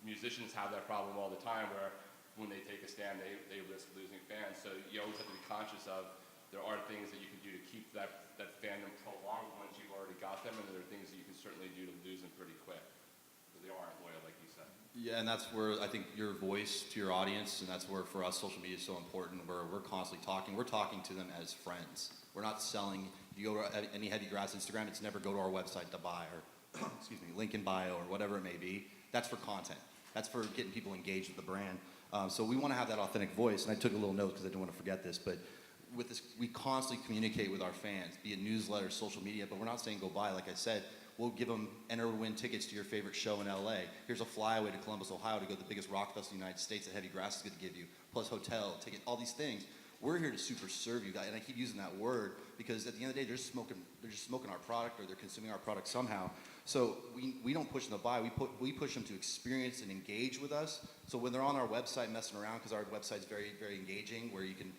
Musicians have that problem all the time where when they take a stand, they risk losing fans. So you always have to be conscious of there are things that you can do to keep that fandom prolonged once you've already got them, and there are things that you can certainly do to lose them pretty quick because they aren't loyal, like you said. Yeah, and that's where I think your voice to your audience, and that's where for us social media is so important, where we're constantly talking. We're talking to them as friends. We're not selling. If you go to any Heavy Grass Instagram, it's never go to our website to buy or, excuse me, link in bio or whatever it may be. That's for content. That's for getting people engaged with the brand. So we want to have that authentic voice, and I took a little note because I didn't want to forget this, but with this, we constantly communicate with our fans, be it newsletters, social media, but we're not saying go buy. Like I said, we'll give them enter to win tickets to your favorite show in LA. Here's a flyaway to Columbus, Ohio to go to the biggest rock festival in the United States that Heavy Grass is going to give you, plus hotel, ticket, all these things. We're here to super serve you guys, and I keep using that word because at the end of the day, they're just smoking our product or they're consuming our product somehow. So we don't push them to buy, we push them to experience and engage with us. So when they're on our website messing around, because our website's very, very engaging, where you can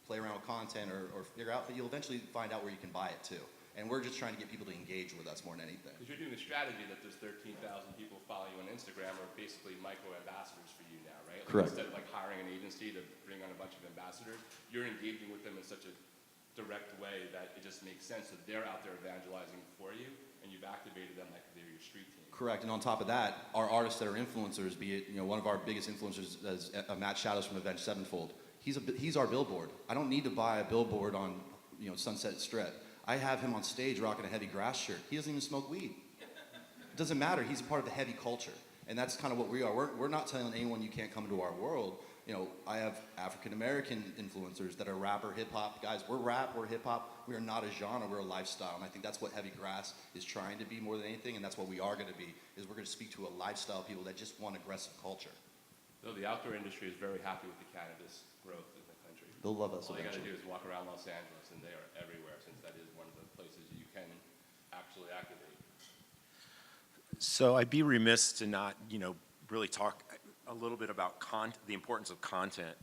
play around with content or figure out, but you'll eventually find out where you can buy it too. And we're just trying to get people to engage with us more than anything. Because you're doing a strategy that there's 13,000 people following you on Instagram are basically micro-ambassadors for you now, right? Like Correct. Instead of like hiring an agency to bring on a bunch of ambassadors, you're engaging with them in such a direct way that it just makes sense that they're out there evangelizing for you, and you've activated them like they're your street team. Correct, and on top of that, our artists that are influencers, be it one of our biggest influencers is Matt Shadows from Avenged Sevenfold. He's our billboard. I don't need to buy a billboard on Sunset Strip. I have him on stage rocking a Heavy Grass shirt. He doesn't even smoke weed. It doesn't matter. He's a part of the heavy culture, and that's kind of what we are. We're not telling anyone you can't come into our world. I have African American influencers that are rapper, hip hop guys. We're rap, we're hip hop. We are not a genre. We're a lifestyle, and I think that's what Heavy Grass is trying to be more than anything, and that's what we are going to be. Is we're going to speak to a lifestyle of people that just want aggressive culture. So the outdoor industry is very happy with the cannabis growth in the country. They'll love us All you got to eventually. do is walk around Los Angeles, and they are everywhere, since that is one of the places you can actually activate. So I'd be remiss to not, really talk a little bit about the importance of content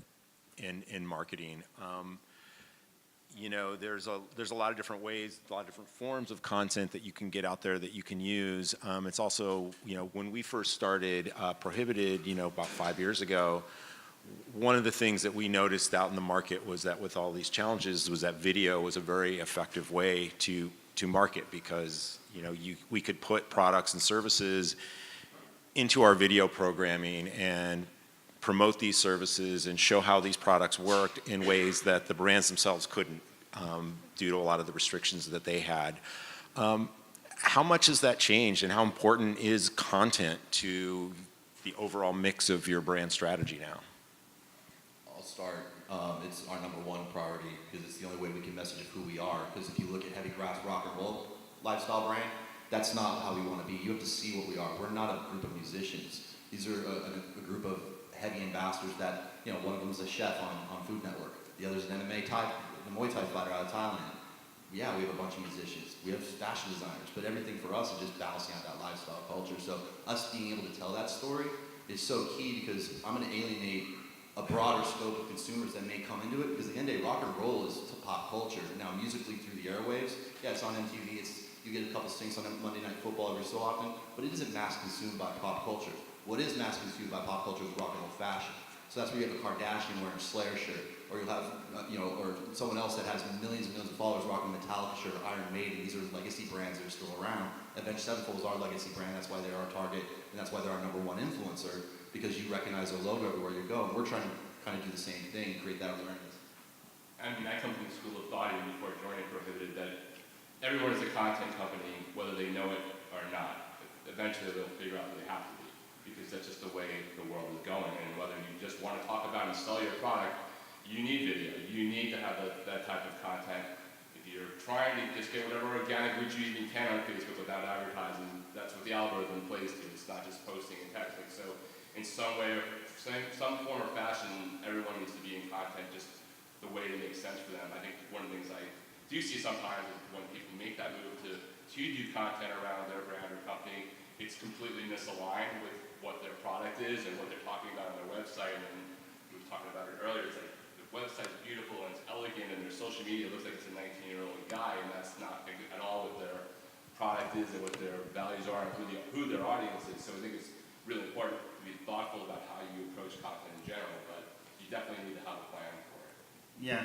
in marketing. There's a lot of different ways, a lot of different forms of content that you can get out there that you can use. It's also, when we first started Prohibited, about 5 years ago, one of the things that we noticed out in the market was that with all these challenges was that video was a very effective way to market because, we could put products and services into our video programming and promote these services and show how these products worked in ways that the brands themselves couldn't due to a lot of the restrictions that they had. How much has that changed and how important is content to the overall mix of your brand strategy now? I'll start. It's our number one priority because it's the only way we can message who we are. Because if you look at Heavy Grass Rock and Roll lifestyle brand, that's not how we want to be. You have to see what we are. We're not a group of musicians. These are a group of heavy ambassadors that, you know, one of them is a chef on Food Network. The other is an MMA the Muay Thai fighter out of Thailand. Yeah, we have a bunch of musicians. We have fashion designers, but everything for us is just balancing out that lifestyle culture. So us being able to tell that story is so key because I'm going to alienate a broader scope of consumers that may come into it. Because at the end of the day, rock and roll is pop culture. Now, musically through the airwaves, yeah, it's on MTV. You get a couple stinks on Monday Night Football every so often, but it isn't mass consumed by pop culture. What is mass consumed by pop culture is rock and roll fashion. So that's where you have a Kardashian wearing a Slayer shirt, or you'll have, or someone else that has millions and millions of followers rocking a Metallica shirt or Iron Maiden. These are legacy brands that are still around. Avenged Sevenfold is our legacy brand. That's why they're our target, and that's why they're our #1 influencer, because you recognize their logo everywhere you go. And we're trying to kind of do the same thing, create that awareness. I mean, I come from the school of thought even before joining Prohibited that everyone is a content company, whether they know it or not. Eventually they'll figure out that they have to be, because that's just the way the world is going. And whether you just want to talk about and sell your product, you need video. You need to have that type of content. If you're trying to just get whatever organic reach you even can on Facebook without advertising, that's what the algorithm plays to. It's not just posting and texting. So in some way, some form or fashion, everyone needs to be in content just the way it makes sense for them. I think one of the things I do see sometimes is when people make that move to do content around their brand or company, it's completely misaligned with what their product is and what they're talking about on their website. And we were talking about it earlier, it's like the website's beautiful and it's elegant and their social media looks like it's a 19-year-old guy, and that's not at all what their product is and what their values are and who their audience is. So I think it's really important to be thoughtful about how you approach content in general, but you definitely need to have a plan for it. Yeah,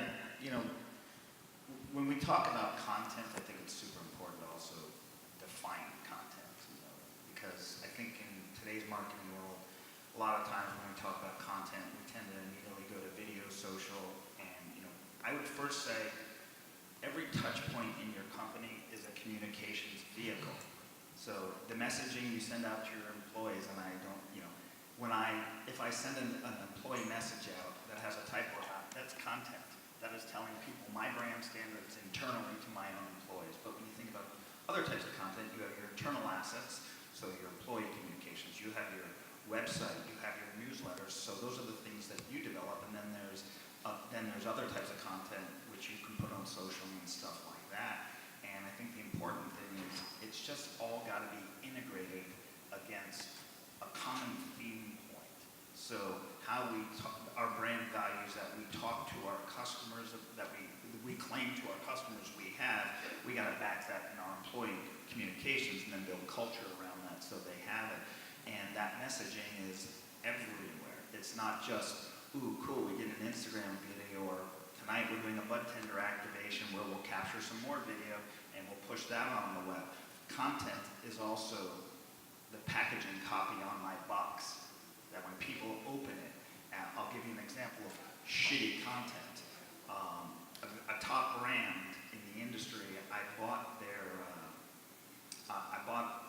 when we talk about content, I think it's super important to also define content, because I think in today's marketing world, a lot of times when we talk about content, we tend to immediately go to video, social, and I would first say every touch point in your company is a communications vehicle. So the messaging you send out to your employees, and I don't, if I send an employee message out that has a typo, that's content. That is telling people my brand standards internally to my own employees. But when you think about other types of content, you have your internal assets, so your employee communications, you have your website, you have your newsletters, so those are the things that you develop, and then there's other types of content which you can put on social and stuff like that. And I think the important thing is it's just all got to be integrated against a common theme point. So how we talk, our brand values that we talk to our customers, that we claim to our customers we got to back that in our employee communications and then build culture around that so they have it. And that messaging is everywhere. It's not just, ooh, cool, we did an Instagram video, or tonight we're doing a bud tender activation where we'll capture some more video and we'll push that on the web. Content is also the packaging copy on my box, that when people open it, I'll give you an example of shitty content. A top brand in the industry, I bought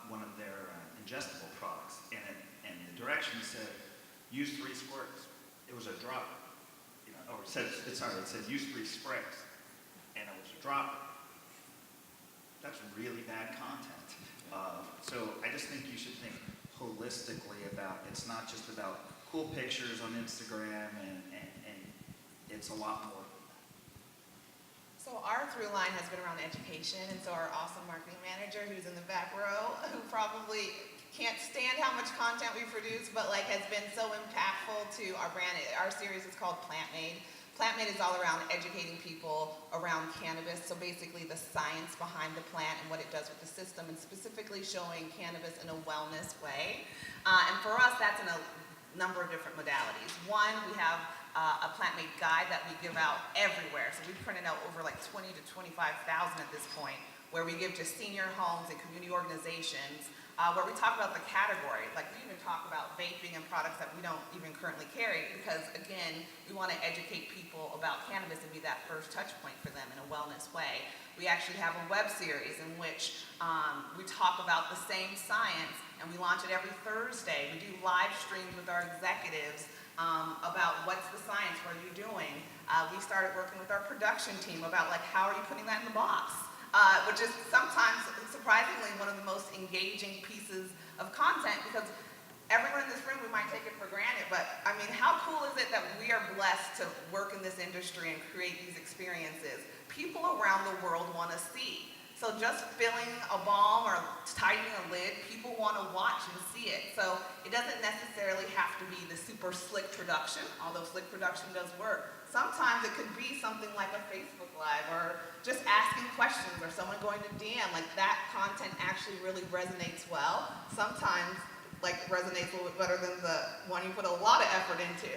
one of their ingestible products, and the directions said, use 3 squirts. It was a drop, or it said use 3 sprays, and it was a drop. That's really bad content. So I just think you should think holistically about, it's not just about cool pictures on Instagram, and it's a lot more. So our through line has been around education, and so our awesome marketing manager, who's in the back row, who probably can't stand how much content we produce, but has been so impactful to our brand. Our series is called Plant Made. Plant Made is all around educating people around cannabis, so basically the science behind the plant and what it does with the system, and specifically showing cannabis in a wellness way. And for us, that's in a number of different modalities. One, we have a plant-made guide that we give out everywhere. So we printed out over 20 to 25,000 at this point, where we give to senior homes and community organizations, where we talk about the category. We even talk about vaping and products that we don't even currently carry, because again, we want to educate people about cannabis and be that first touch point for them in a wellness way. We actually have a web series in which we talk about the same science, and we launch it every Thursday. We do live streams with our executives about what's the science, what are you doing. We started working with our production team about how are you putting that in the box, which is sometimes surprisingly one of the most engaging pieces of content, because everyone in this room, we might take it for granted, but I mean, how cool is it that we are blessed to work in this industry and create these experiences? People around the world want to see. So just filling a balm or tightening a lid, people want to watch and see it. So it doesn't necessarily have to be the super slick production, although slick production does work. Sometimes it could be something like a Facebook Live or just asking questions or someone going to DM. Like that content actually really resonates well. Sometimes like resonates a little bit better than the one you put a lot of effort into.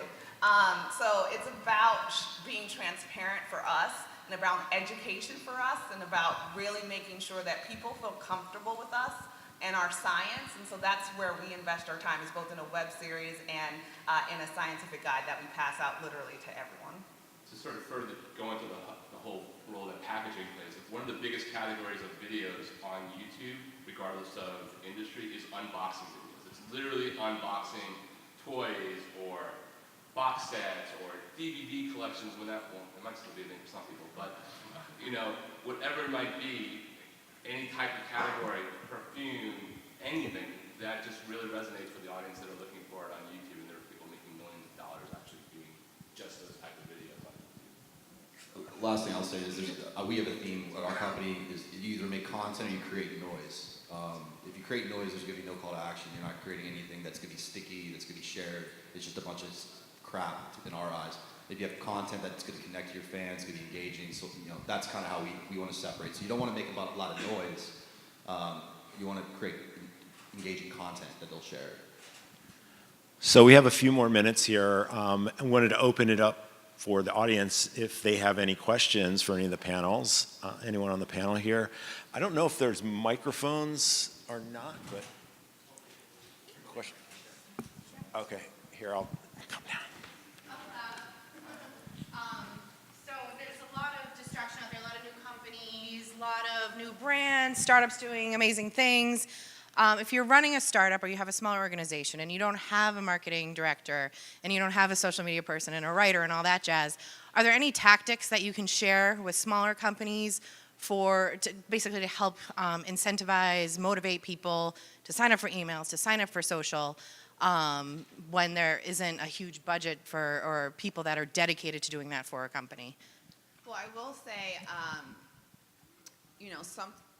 So it's about being transparent for us and about education for us and about really making sure that people feel comfortable with us and our science. And so that's where we invest our time, is both in a web series and in a scientific guide that we pass out literally to everyone. To sort of further go into the whole role that packaging plays, one of the biggest categories of videos on YouTube, regardless of industry, is unboxing videos. It's literally unboxing toys or box sets or DVD collections, when that, well, it might still be a thing for some people, but you know, whatever it might be, any type of category, perfume, anything, that just really resonates with the audience that are looking for it on YouTube, and there are people making millions of dollars actually doing just those type of videos on YouTube. Last thing I'll say is we have a theme at our company is you either make content or you create noise. If you create noise, there's going to be no call to action. You're not creating anything that's going to be sticky, that's going to be shared. It's just a bunch of crap in our eyes. If you have content that's going to connect to your fans, going to be engaging, so you know that's kind of how we want to separate. So you don't want to make a lot of noise. You want to create engaging content that they'll share. So we have a few more minutes here. I wanted to open it up for the audience if they have any questions for any of the panels. Anyone on the panel here? I don't know if there's microphones or not, but question. Okay, here I'll come down. So there's a lot of destruction out there, a lot of new companies, a lot of new brands, startups doing amazing things. If you're running a startup or you have a smaller organization and you don't have a marketing director and you don't have a social media person and a writer and all that jazz, are there any tactics that you can share with smaller companies basically to help incentivize, motivate people to sign up for emails, to sign up for social, when there isn't a huge budget or people that are dedicated to doing that for a company? Well, I will say,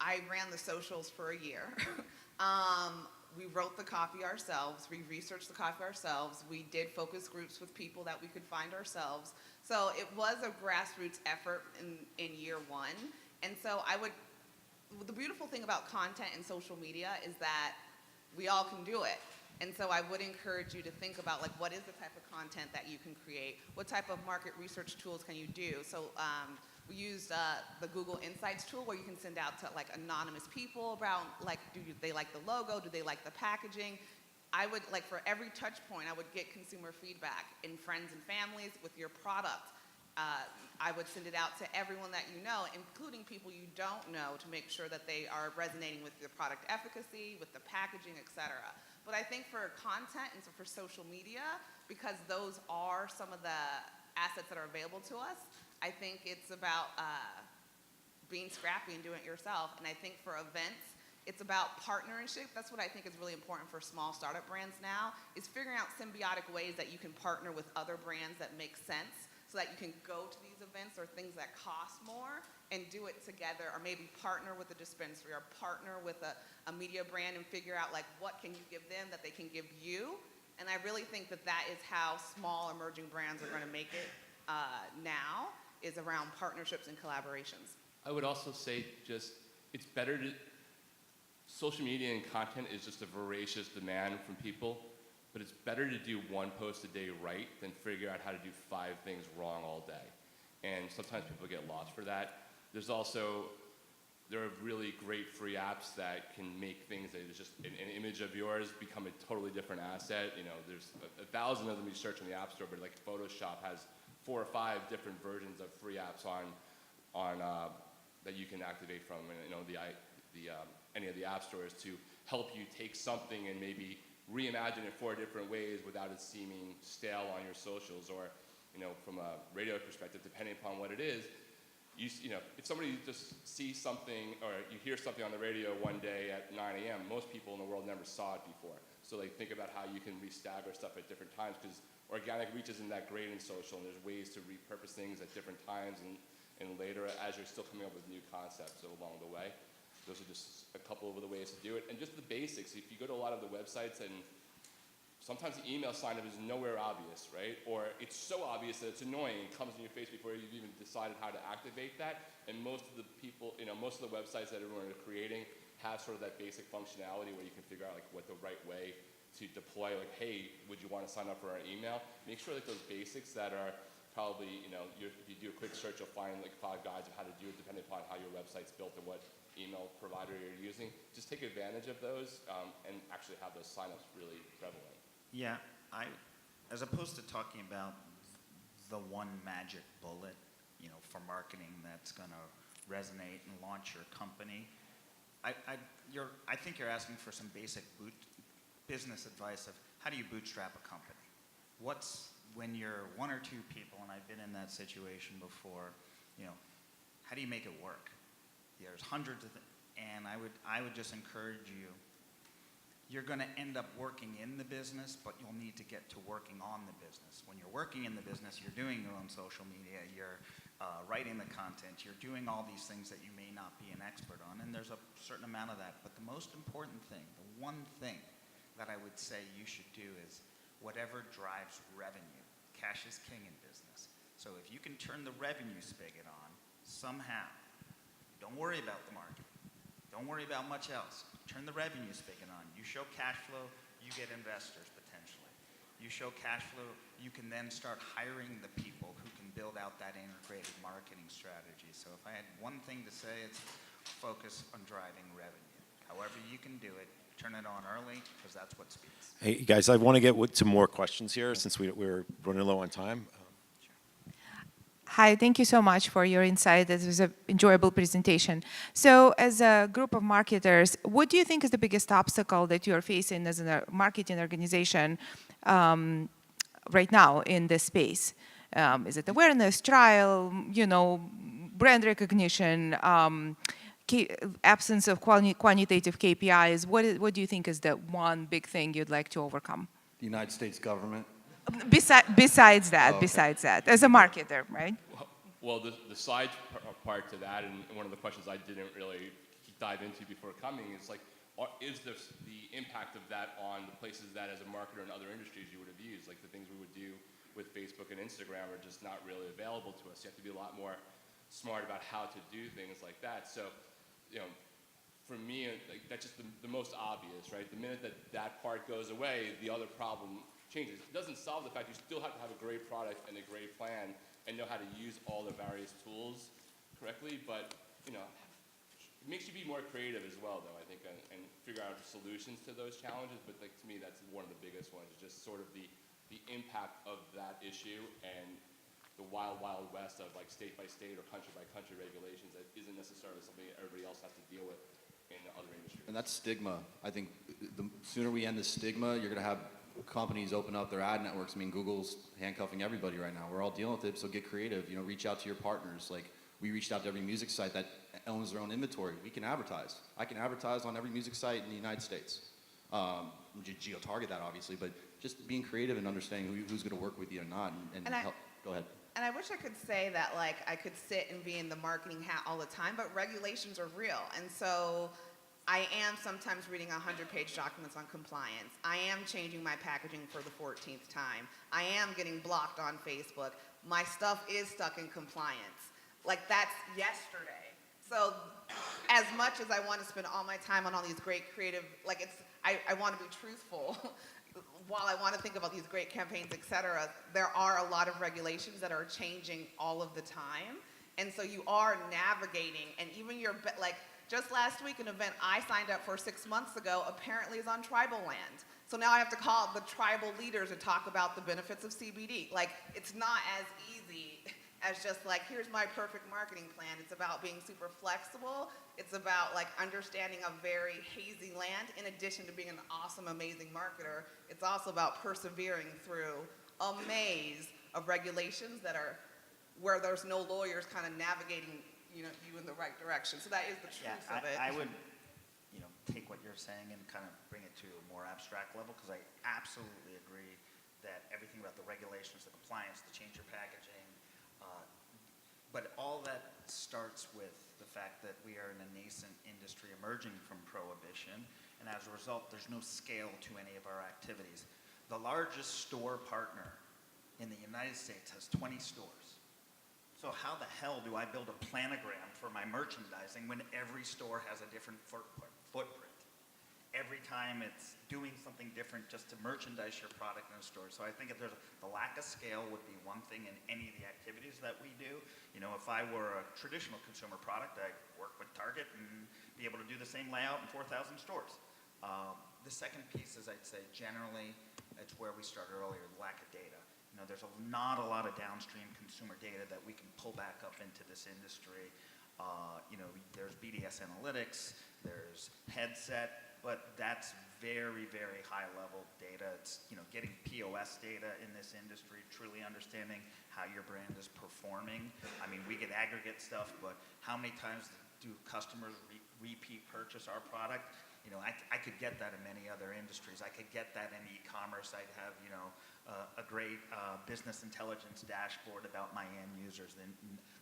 I ran the socials for a year. We wrote the copy ourselves. We researched the copy ourselves. We did focus groups with people that we could find ourselves. So it was a grassroots effort in year one. And so the beautiful thing about content and social media is that we all can do it. And so I would encourage you to think about what is the type of content that you can create? What type of market research tools can you do? So we used the Google Insights tool where you can send out to anonymous people about do they like the logo? Do they like the packaging? I would for every touch point, I would get consumer feedback in friends and families with your product. I would send it out to everyone that you know, including people you don't know, to make sure that they are resonating with the product efficacy, with the packaging, etc. But I think for content and for social media, because those are some of the assets that are available to us, I think it's about being scrappy and doing it yourself. And I think for events, it's about partnership. That's what I think is really important for small startup brands now, is figuring out symbiotic ways that you can partner with other brands that make sense, so that you can go to these events or things that cost more and do it together, or maybe partner with a dispensary or partner with a media brand and figure out what can you give them that they can give you. And I really think that is how small emerging brands are going to make it now, is around partnerships and collaborations. I would also say it's better to, social media and content is just a voracious demand from people, but it's better to do one post a day right than figure out how to do 5 things wrong all day. And sometimes people get lost for that. There are really great free apps that can make things that is just an image of yours become a totally different asset. There's 1,000 of them you search in the App Store, but Photoshop has 4 or 5 different versions of free apps on that you can activate from any of the app stores to help you take something and maybe reimagine it 4 different ways without it seeming stale on your socials, or from a radio perspective, depending upon what it is, if somebody just sees something or you hear something on the radio one day at 9 a.m., most people in the world never saw it before. So like think about how you can restagger stuff at different times, because organic reach isn't that great in social, and there's ways to repurpose things at different times and later as you're still coming up with new concepts along the way. Those are just a couple of the ways to do it. And just the basics. If you go to a lot of the websites, and sometimes the email sign-up is nowhere obvious, right? Or it's so obvious that it's annoying. It comes in your face before you've even decided how to activate that. And most of the people, most of the websites that everyone is creating have sort of that basic functionality where you can figure out like what the right way to deploy, like, hey, would you want to sign up for our email? Make sure that those basics that are probably, if you do a quick search, you'll find like 5 guides of how to do it depending upon how your website's built and what email provider you're using. Just take advantage of those and actually have those signups really prevalent. Yeah, as opposed to talking about the one magic bullet, for marketing that's going to resonate and launch your company, I think you're asking for some basic business advice of how do you bootstrap a company? When you're 1 or 2 people, and I've been in that situation before, how do you make it work? There's hundreds of and I would just encourage you. You're going to end up working in the business, but you'll need to get to working on the business. When you're working in the business, you're doing your own social media, you're writing the content, you're doing all these things that you may not be an expert on, and there's a certain amount of that. But the most important thing, the one thing that I would say you should do is whatever drives revenue. Cash is king in business. So if you can turn the revenue spigot on somehow, don't worry about the market. Don't worry about much else. Turn the revenue spigot on. You show cash flow, you get investors potentially. You show cash flow, you can then start hiring the people who can build out that integrated marketing strategy. So if I had one thing to say, it's focus on driving revenue. However you can do it, turn it on early, because that's what speeds. Hey, guys, I want to get to more questions here since we're running low on time. Hi, thank you so much for your insight. This was an enjoyable presentation. So as a group of marketers, what do you think is the biggest obstacle that you're facing as a marketing organization right now in this space? Is it awareness, trial, brand recognition, absence of quantitative KPIs? What do you think is the one big thing you'd like to overcome? The United States government. Besides that, as a marketer, right? Well, the side part to that, and one of the questions I didn't really dive into before coming is like, is the impact of that on the places that as a marketer in other industries you would have used? Like the things we would do with Facebook and Instagram are just not really available to us. You have to be a lot more smart about how to do things like that. So, for me, like, that's just the most obvious, right? The minute that part goes away, the other problem changes. It doesn't solve the fact you still have to have a great product and a great plan and know how to use all the various tools correctly, but it makes you be more creative as well, though, I think, and figure out solutions to those challenges. But like to me, that's one of the biggest ones, just sort of the impact of that issue and the wild, wild west of like state by state or country by country regulations that isn't necessarily something that everybody else has to deal with in other industries. And that's stigma. I think the sooner we end the stigma, you're going to have companies open up their ad networks. I mean, Google's handcuffing everybody right now. We're all dealing with it, so get creative. Reach out to your partners. Like, we reached out to every music site that owns their own inventory. We can advertise. I can advertise on every music site in the United States. Geo-target that, obviously, but just being creative and understanding who's going to work with you or not, and help. Go ahead. And I wish I could say that, like, I could sit and be in the marketing hat all the time, but regulations are real. And so I am sometimes reading 100-page documents on compliance. I am changing my packaging for the 14th time. I am getting blocked on Facebook. My stuff is stuck in compliance. Like, that's yesterday. So as much as I want to spend all my time on all these great creative, like, I want to be truthful. While I want to think about these great campaigns, et cetera, there are a lot of regulations that are changing all of the time. And so you are navigating, and even like, just last week, an event I signed up for 6 months ago apparently is on tribal land. So now I have to call the tribal leaders to talk about the benefits of CBD. Like, it's not as easy as just like, here's my perfect marketing plan. It's about being super flexible. It's about like understanding a very hazy land. In addition to being an awesome, amazing marketer, it's also about persevering through a maze of regulations that are where there's no lawyers kind of navigating, you in the right direction. So that is the Yeah, truth of it. I would, take what you're saying and kind of bring it to a more abstract level, because I absolutely agree that everything about the regulations, the compliance, the change your packaging, but all that starts with the fact that we are in a nascent industry emerging from prohibition, and as a result, there's no scale to any of our activities. The largest store partner in the United States has 20 stores. So how the hell do I build a planogram for my merchandising when every store has a different footprint? Every time it's doing something different just to merchandise your product in a store. So I think if the lack of scale would be one thing in any of the activities that we do. If I were a traditional consumer product, I'd work with Target and be able to do the same layout in 4,000 stores. The second piece is, I'd say, generally, it's where we started earlier, the lack of data. There's not a lot of downstream consumer data that we can pull back up into this industry. There's BDS analytics, there's headset, but that's very, very high level data. It's, getting POS data in this industry, truly understanding how your brand is performing. I mean, we get aggregate stuff, but how many times do customers repeat purchase our product? I could get that in many other industries. I could get that in e-commerce. I'd have, a great business intelligence dashboard about my end users. Then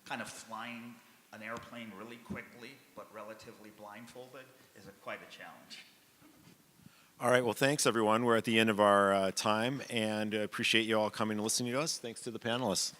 kind of flying an airplane really quickly, but relatively blindfolded, is quite a challenge. All right, well, thanks, everyone. We're at the end of our time, and appreciate you all coming and listening to us. Thanks to the panelists.